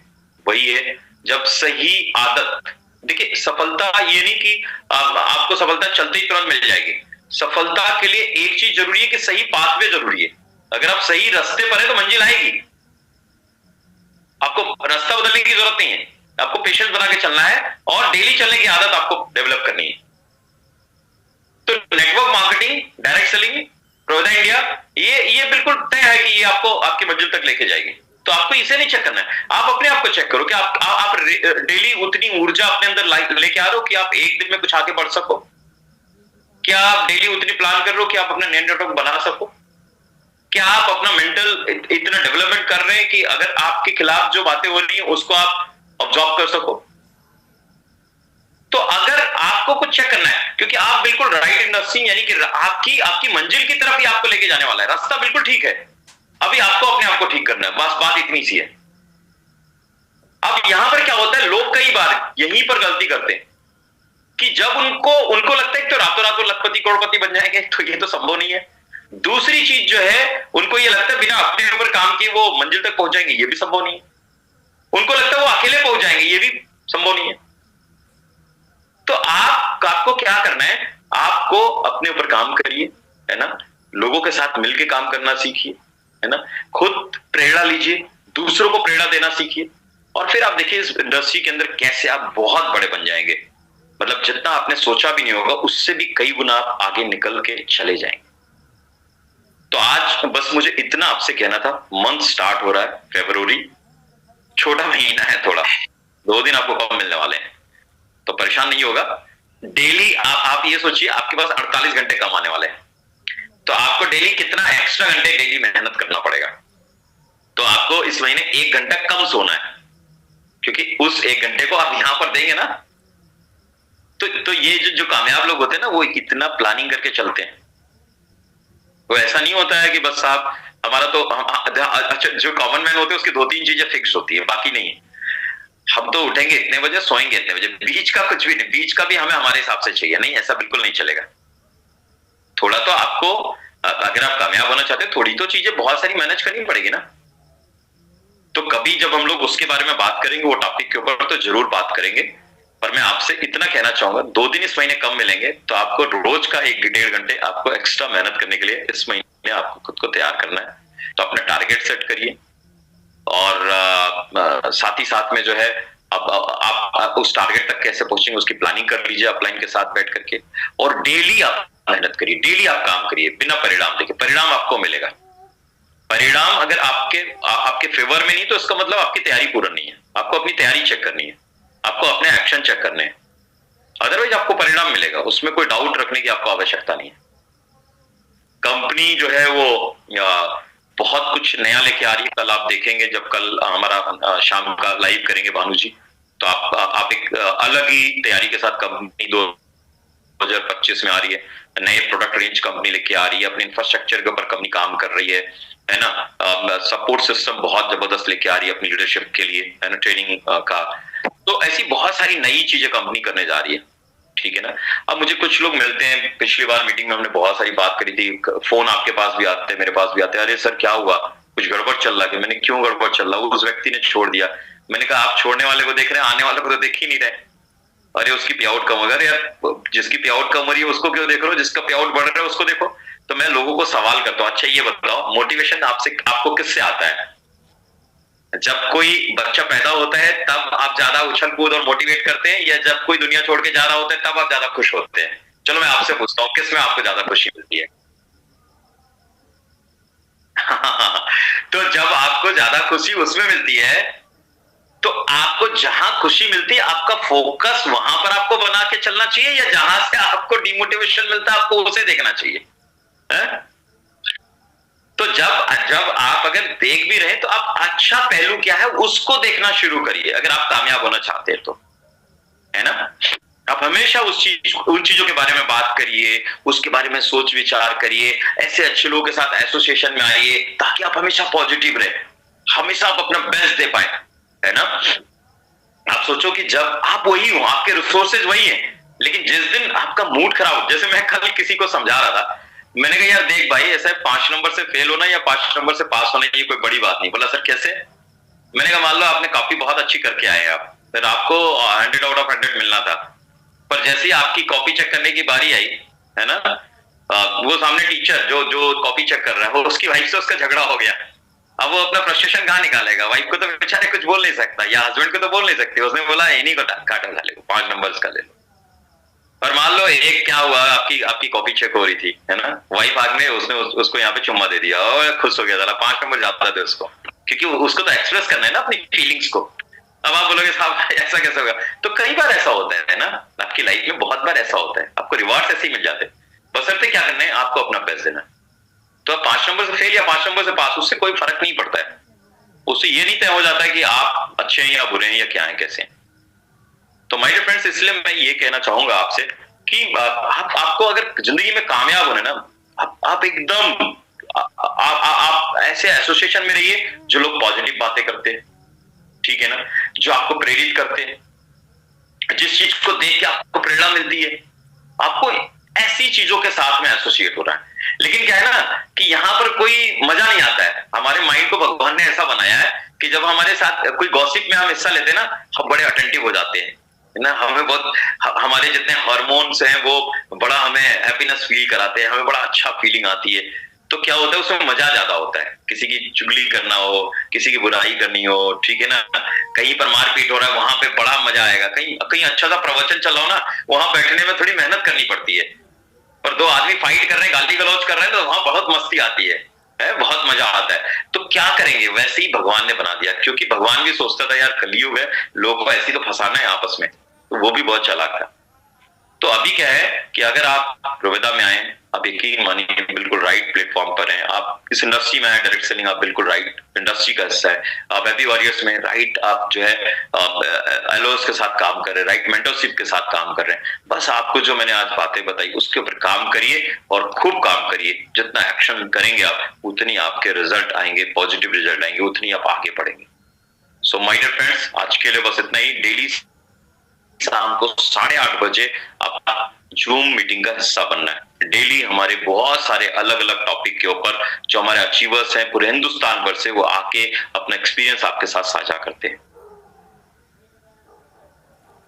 वही है जब सही आदत, देखिए सफलता ये नहीं कि आपको सफलता चलते ही तुरंत मिल जाएगी। सफलता के लिए एक चीज जरूरी है कि सही पाथवे जरूरी है। अगर आप सही रास्ते पर है तो मंजिल आएगी। आपको रास्ता बदलने की जरूरत नहीं है, आपको पेशेंस बना के चलना है और डेली चलने की आदत आपको डेवलप करनी है। तो network marketing, direct selling, Proveda India, ये बिल्कुल तय है कि ये आपको आपकी मंजिल तक लेके जाएगी। तो आपको इसे नहीं चेक करना है, आप अपने आप को चेक करो कि आप डेली उतनी ऊर्जा अपने अंदर लेके आ रहे हो कि आप 1 दिन में कुछ आगे बढ़ सको। क्या आप डेली उतनी प्लान कर रहे हो कि आप अपना नेटवर्क बना सको? क्या आप अपना मेंटल इतना डेवलपमेंट कर रहे हैं कि अगर आपके खिलाफ जो बातें हो रही है उसको आप ऑब्जॉर्व कर सको? तो अगर आपको कुछ चेक करना है, क्योंकि आप बिल्कुल राइट इंडस्ट्री, यानी कि आपकी मंजिल की तरफ ही आपको लेके जाने वाला है, रास्ता बिल्कुल ठीक है, अभी आपको अपने आप को ठीक करना है, बस बात इतनी सी है। अब यहां पर क्या होता है, लोग कई बार यहीं पर गलती करते हैं कि जब उनको लगता है कि तो रातों रात लखपति करोड़पति बन जाएंगे, तो ये तो संभव नहीं है। दूसरी चीज जो है, उनको ये लगता है बिना अपने ऊपर काम किए वो मंजिल तक पहुंच जाएंगे, ये भी संभव नहीं है। उनको लगता है वो अकेले पहुंच जाएंगे, ये भी संभव नहीं है। तो आपको क्या करना है, आपको अपने ऊपर काम करिए, है ना, लोगों के साथ मिलकर काम करना सीखिए, है ना, खुद प्रेरणा लीजिए, दूसरों को प्रेरणा देना सीखिए, और फिर आप देखिए इस इंडस्ट्री के अंदर कैसे आप बहुत बड़े बन जाएंगे। मतलब जितना आपने सोचा भी नहीं होगा उससे भी कई गुना आप आगे निकल के चले जाएंगे। तो आज बस मुझे इतना आपसे कहना था। मंथ स्टार्ट हो रहा है, फरवरी, छोटा महीना है थोड़ा, 2 दिन आपको कम मिलने वाले हैं, तो परेशान नहीं होगा। डेली आप ये सोचिए आपके पास 48 घंटे कम आने वाले हैं, तो आपको डेली कितना एक्स्ट्रा घंटे डेली मेहनत करना पड़ेगा। तो आपको इस महीने 1 घंटा कम सोना है, क्योंकि उस 1 घंटे को आप यहां पर देंगे ना, तो ये जो कामयाब लोग होते हैं ना, वो इतना प्लानिंग करके चलते हैं। वो ऐसा नहीं होता है कि बस आप हमारा तो अच्छा, जो कॉमन मैन होते हैं उसकी 2-3 चीजें फिक्स होती है, बाकी नहीं। हम तो उठेंगे इतने बजे, सोएंगे इतने बजे, बीच का कुछ भी नहीं, बीच का भी हमें हमारे हिसाब से चाहिए नहीं, ऐसा बिल्कुल नहीं चलेगा। थोड़ा तो आपको, अगर आप कामयाब होना चाहते हैं, थोड़ी तो चीजें बहुत सारी मैनेज करनी पड़ेगी ना। तो कभी जब हम लोग उसके बारे में बात करेंगे, वो टॉपिक के ऊपर, तो जरूर बात करेंगे। पर मैं आपसे इतना कहना चाहूंगा, 2 दिन इस महीने कम मिलेंगे, तो आपको रोज का 1-1.5 घंटे आपको एक्स्ट्रा मेहनत करने के लिए इस महीने आपको खुद को तैयार करना है। तो अपना टारगेट सेट करिए, और साथ ही साथ में जो है, अब आप उस टारगेट तक कैसे पहुंचेंगे उसकी प्लानिंग कर लीजिए अपलाइन के साथ बैठ करके। और डेली आप मेहनत करिए, डेली आप काम करिए बिना परिणाम देखे। परिणाम आपको मिलेगा। परिणाम अगर आपके फेवर में नहीं, तो इसका मतलब आपकी तैयारी पूर्ण नहीं है। आपको अपनी तैयारी चेक करनी है, आपको अपने एक्शन चेक करने हैं, अदरवाइज आपको परिणाम मिलेगा, उसमें कोई डाउट रखने की आपको आवश्यकता नहीं है। कंपनी जो है वो बहुत कुछ नया लेके आ रही है। कल आप देखेंगे, जब कल हमारा शाम का लाइव करेंगे भानु जी, तो आप एक अलग ही तैयारी के साथ कंपनी 2025 में आ रही है। नए प्रोडक्ट रेंज कंपनी लेके आ रही है, अपने इंफ्रास्ट्रक्चर के ऊपर कंपनी काम कर रही है ना। सपोर्ट सिस्टम बहुत जबरदस्त लेके आ रही है अपनी लीडरशिप के लिए, है ना, ट्रेनिंग का। तो ऐसी बहुत सारी नई चीजें कंपनी करने जा रही है, ठीक है ना। अब मुझे कुछ लोग मिलते हैं, पिछली बार मीटिंग में हमने बहुत सारी बात करी थी, फोन आपके पास भी आते हैं, मेरे पास भी आते हैं, अरे सर क्या हुआ, कुछ गड़बड़ चल रहा है। मैंने क्यों गड़बड़ चल रहा है? उस व्यक्ति ने छोड़ दिया। मैंने कहा आप छोड़ने वाले को देख रहे हैं, आने वाले को तो देख ही नहीं रहे। अरे उसकी पे आउट कम होगा। अरे यार, जिसकी पे आउट कम हो रही है उसको क्यों देख रहे हो, जिसका पे आउट बढ़ रहा है उसको देखो। तो मैं लोगों को सवाल करता हूँ, अच्छा ये बताओ, मोटिवेशन आपको किससे आता है? जब कोई बच्चा पैदा होता है तब आप ज्यादा उछल कूद और मोटिवेट करते हैं, या जब कोई दुनिया छोड़ के जा रहा होता है तब आप ज्यादा खुश होते हैं? चलो मैं आपसे पूछता हूँ, किस में आपको ज्यादा खुशी मिलती है? तो जब आपको ज्यादा खुशी उसमें मिलती है, तो आपको जहां खुशी मिलती है, आपका फोकस वहां पर आपको बना के चलना चाहिए, या जहां से आपको डिमोटिवेशन मिलता है आपको उसे देखना चाहिए, है? तो जब जब आप अगर देख भी रहे, तो आप अच्छा पहलू क्या है उसको देखना शुरू करिए, अगर आप कामयाब होना चाहते हैं तो, है ना। आप हमेशा उन चीजों के बारे में बात करिए, उसके बारे में सोच विचार करिए, ऐसे अच्छे लोगों के साथ एसोसिएशन में आइए, ताकि आप हमेशा पॉजिटिव रहे, हमेशा आप अपना बेस्ट दे पाए, है ना। आप सोचो कि जब आप वही हो, आपके रिसोर्सेज वही हैं, लेकिन जिस दिन आपका मूड खराब, जैसे मैं कल किसी को समझा रहा था, मैंने कहा यार देख भाई, ऐसा 5 नंबर से फेल होना या 5 नंबर से पास होना ये कोई बड़ी बात नहीं। बोला सर कैसे? मैंने कहा मान लो आपने कॉपी बहुत अच्छी करके आए आप, फिर आपको 100 आउट ऑफ 100 मिलना था, पर जैसे ही आपकी कॉपी चेक करने की बारी आई, है ना, वो सामने टीचर जो जो कॉपी चेक कर रहा है, वो उसकी वाइफ से उसका झगड़ा हो गया। अब वो अपना फ्रस्ट्रेशन कहाँ निकालेगा? वाइफ को तो बेचारे कुछ बोल नहीं सकता, या हस्बैंड को तो बोल नहीं सकती। उसने बोला इन्हीं को काटा ले लो, 5 नंबर का ले लो। और मान लो एक क्या हुआ, आपकी कॉपी चेक हो रही थी, है ना, वाइफ आगे उसने उसको यहाँ पे चुम्मा दे दिया और खुश हो गया, था 5 नंबर जाता था उसको, क्योंकि उसको तो एक्सप्रेस करना है ना अपनी फीलिंग्स को। अब आप बोलोगे साहब ऐसा कैसे होगा? तो कई बार ऐसा होता है ना, आपकी लाइफ में बहुत बार ऐसा होता है, आपको रिवॉर्ड ऐसे ही मिल जाते हैं, बशर्ते क्या करना है, आपको अपना बेस्ट देना है। तो आप 5 नंबर से फेल या 5 नंबर से पास, उससे कोई फर्क नहीं पड़ता है। उससे ये नहीं तय हो जाता है कि आप अच्छे हैं या बुरे हैं या क्या हैं कैसे हैं। तो माय डियर फ्रेंड्स, इसलिए मैं ये कहना चाहूंगा आपसे कि आपको अगर जिंदगी में कामयाब होना ना, आप एकदम आप ऐसे एसोसिएशन में रहिए जो लोग पॉजिटिव बातें करते हैं, ठीक है ना, जो आपको प्रेरित करते हैं, जिस चीज को देख के आपको प्रेरणा मिलती है, आपको ऐसी चीजों के साथ में एसोसिएट हो रहा है। लेकिन क्या है ना कि यहाँ पर कोई मजा नहीं आता है। हमारे माइंड को भगवान ने ऐसा बनाया है कि जब हमारे साथ कोई गॉसिप में हम हिस्सा लेते हैं ना, हम बड़े अटेंटिव हो जाते हैं ना, हमें बहुत, हमारे जितने हार्मोन्स हैं वो बड़ा हमें हैप्पीनेस फील कराते हैं, हमें बड़ा अच्छा फीलिंग आती है। तो क्या होता है, उसमें मजा ज्यादा होता है। किसी की चुगली करना हो, किसी की बुराई करनी हो, ठीक है ना, कहीं पर मारपीट हो रहा है, वहां पे बड़ा मजा आएगा। कहीं कहीं अच्छा सा प्रवचन चल रहा हो ना, वहां बैठने में थोड़ी मेहनत करनी पड़ती है, पर 2 आदमी फाइट कर रहे हैं, गाली गलौज कर रहे हैं, तो वहां बहुत मस्ती आती है, बहुत मजा आता है। तो क्या करेंगे, वैसे ही भगवान ने बना दिया, क्योंकि भगवान भी सोचता था यार कलयुग है, लोगों को ऐसी तो फंसाना है आपस में, तो वो भी बहुत चालाक था। तो अभी क्या है कि अगर आप प्रोवेदा में आए, आप यकीन मानिए बिल्कुल राइट प्लेटफॉर्म पर हैं। आप इस इंडस्ट्री में आए, डायरेक्ट सेलिंग, आप बिल्कुल राइट इंडस्ट्री का हिस्सा है। आप हैप्पी वॉरियर्स में राइट, आप जो है एलओएस के साथ काम कर रहे हैं, राइट मेंटरशिप के साथ काम कर रहे हैं। बस आपको जो मैंने आज बातें बताई उसके ऊपर काम करिए और खूब काम करिए। जितना एक्शन करेंगे आप, उतनी आपके रिजल्ट आएंगे, पॉजिटिव रिजल्ट आएंगे, उतनी आप आगे बढ़ेंगे। सो माय डियर फ्रेंड्स, आज के लिए बस इतना ही। डेली शाम को 8:30 बजे आप जूम मीटिंग का हिस्सा बनना है। डेली हमारे बहुत सारे अलग अलग टॉपिक के ऊपर जो हमारे अचीवर्स हैं पूरे हिंदुस्तान भर से, वो आके अपना एक्सपीरियंस आपके साथ साझा करते हैं।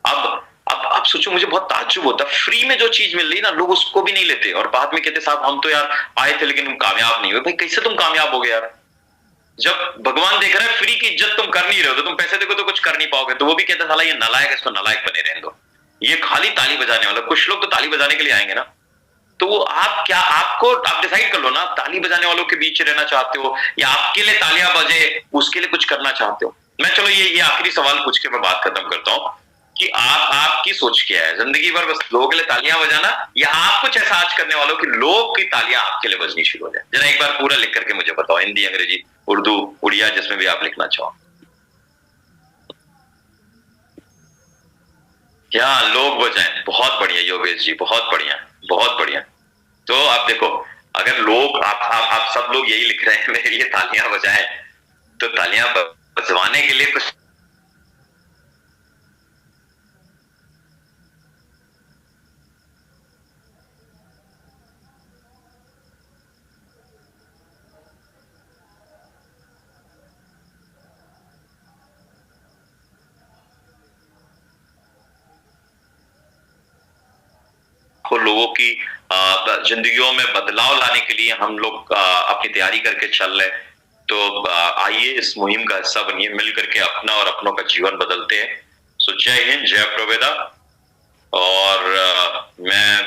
अब आप सोचो, मुझे बहुत ताज्जुब होता है, फ्री में जो चीज मिल रही ना लोग उसको भी नहीं लेते, और बाद में कहते साहब हम तो यार आए थे लेकिन हम कामयाब नहीं हुए। भाई कैसे तुम कामयाब हो गए यार? जब भगवान देख रहा है फ्री की इज्जत तुम कर नहीं रहे हो, तो तुम पैसे देखो तो कुछ कर नहीं पाओगे। तो वो भी कहता साला ये नालायक है, इसको नालायक बने रहने दो, ये खाली ताली बजाने वाला। कुछ लोग तो ताली बजाने के लिए आएंगे ना, तो वो आप क्या, आपको आप डिसाइड कर लो ना, ताली बजाने वालों के बीच रहना चाहते हो या आपके लिए तालियां बजे उसके लिए कुछ करना चाहते हो? मैं चलो ये आखिरी सवाल पूछ के मैं बात खत्म करता हूं कि आपकी सोच क्या है? जिंदगी भर बस लोगों के लिए तालियां बजाना, या आप कुछ ऐसा आज करने वालों कि लोग की तालियां आपके लिए बजनी शुरू हो जाए? जरा एक बार पूरा लिख करके मुझे बताओ, हिंदी, अंग्रेजी, उर्दू, उड़िया, जिसमें भी आप लिखना चाहो। क्या लोग बजाएं? बहुत बढ़िया योगेश जी, बहुत बढ़िया, बहुत बढ़िया। तो आप देखो, अगर लोग आप सब लोग यही लिख रहे हैं मेरे लिए तालियां बजाएं, तो तालियां बजवाने के लिए कुछ लोगों की जिंदगियों में बदलाव लाने के लिए हम लोग अपनी तैयारी करके चल रहे। तो आइए इस मुहिम का हिस्सा बनिए, मिल करके अपना और अपनों का जीवन बदलते हैं। सो जय हिंद, जय प्रवेदा। और मैं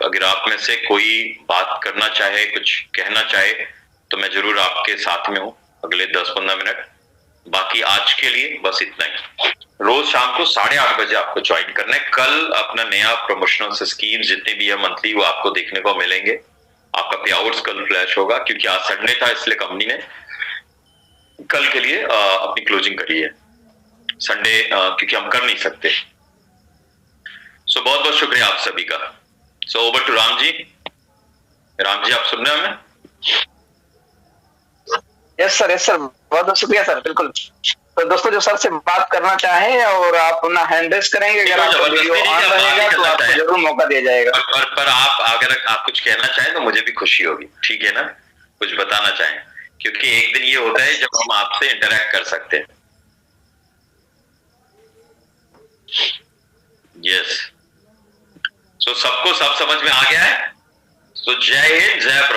अगर आप में से कोई बात करना चाहे, कुछ कहना चाहे, तो मैं जरूर आपके साथ में हूं अगले 10-15 मिनट। बाकी आज के लिए बस इतना ही। रोज शाम को 8:30 बजे आपको ज्वाइन करना है। कल अपना नया प्रमोशनल स्कीम जितने भी है मंथली, वो आपको देखने को मिलेंगे। आपका पे आउट्स कल फ्लैश होगा, क्योंकि आज संडे था इसलिए कंपनी ने कल के लिए अपनी क्लोजिंग करी है। संडे क्योंकि हम कर नहीं सकते। सो बहुत बहुत शुक्रिया आप सभी का। So over to Ram ji. Ram ji, आप सुन रहे हैं हमें? यस सर, बहुत बहुत शुक्रिया सर, बिल्कुल। तो दोस्तों जो सर से बात करना चाहें और आप अपना हैंड रेस करेंगे, अगर आपका वीडियो ऑन रहेगा तो आपको जरूर मौका दिया जाएगा। पर आप अगर आप कुछ कहना चाहें तो मुझे भी खुशी होगी, ठीक है ना? कुछ बताना चाहें, क्योंकि एक दिन ये होता है जब हम आपसे इंटरेक्ट कर सकते हैं। यस। सो सबको सब समझ में आ गया है? तो जय हिंद, जय प्रभु।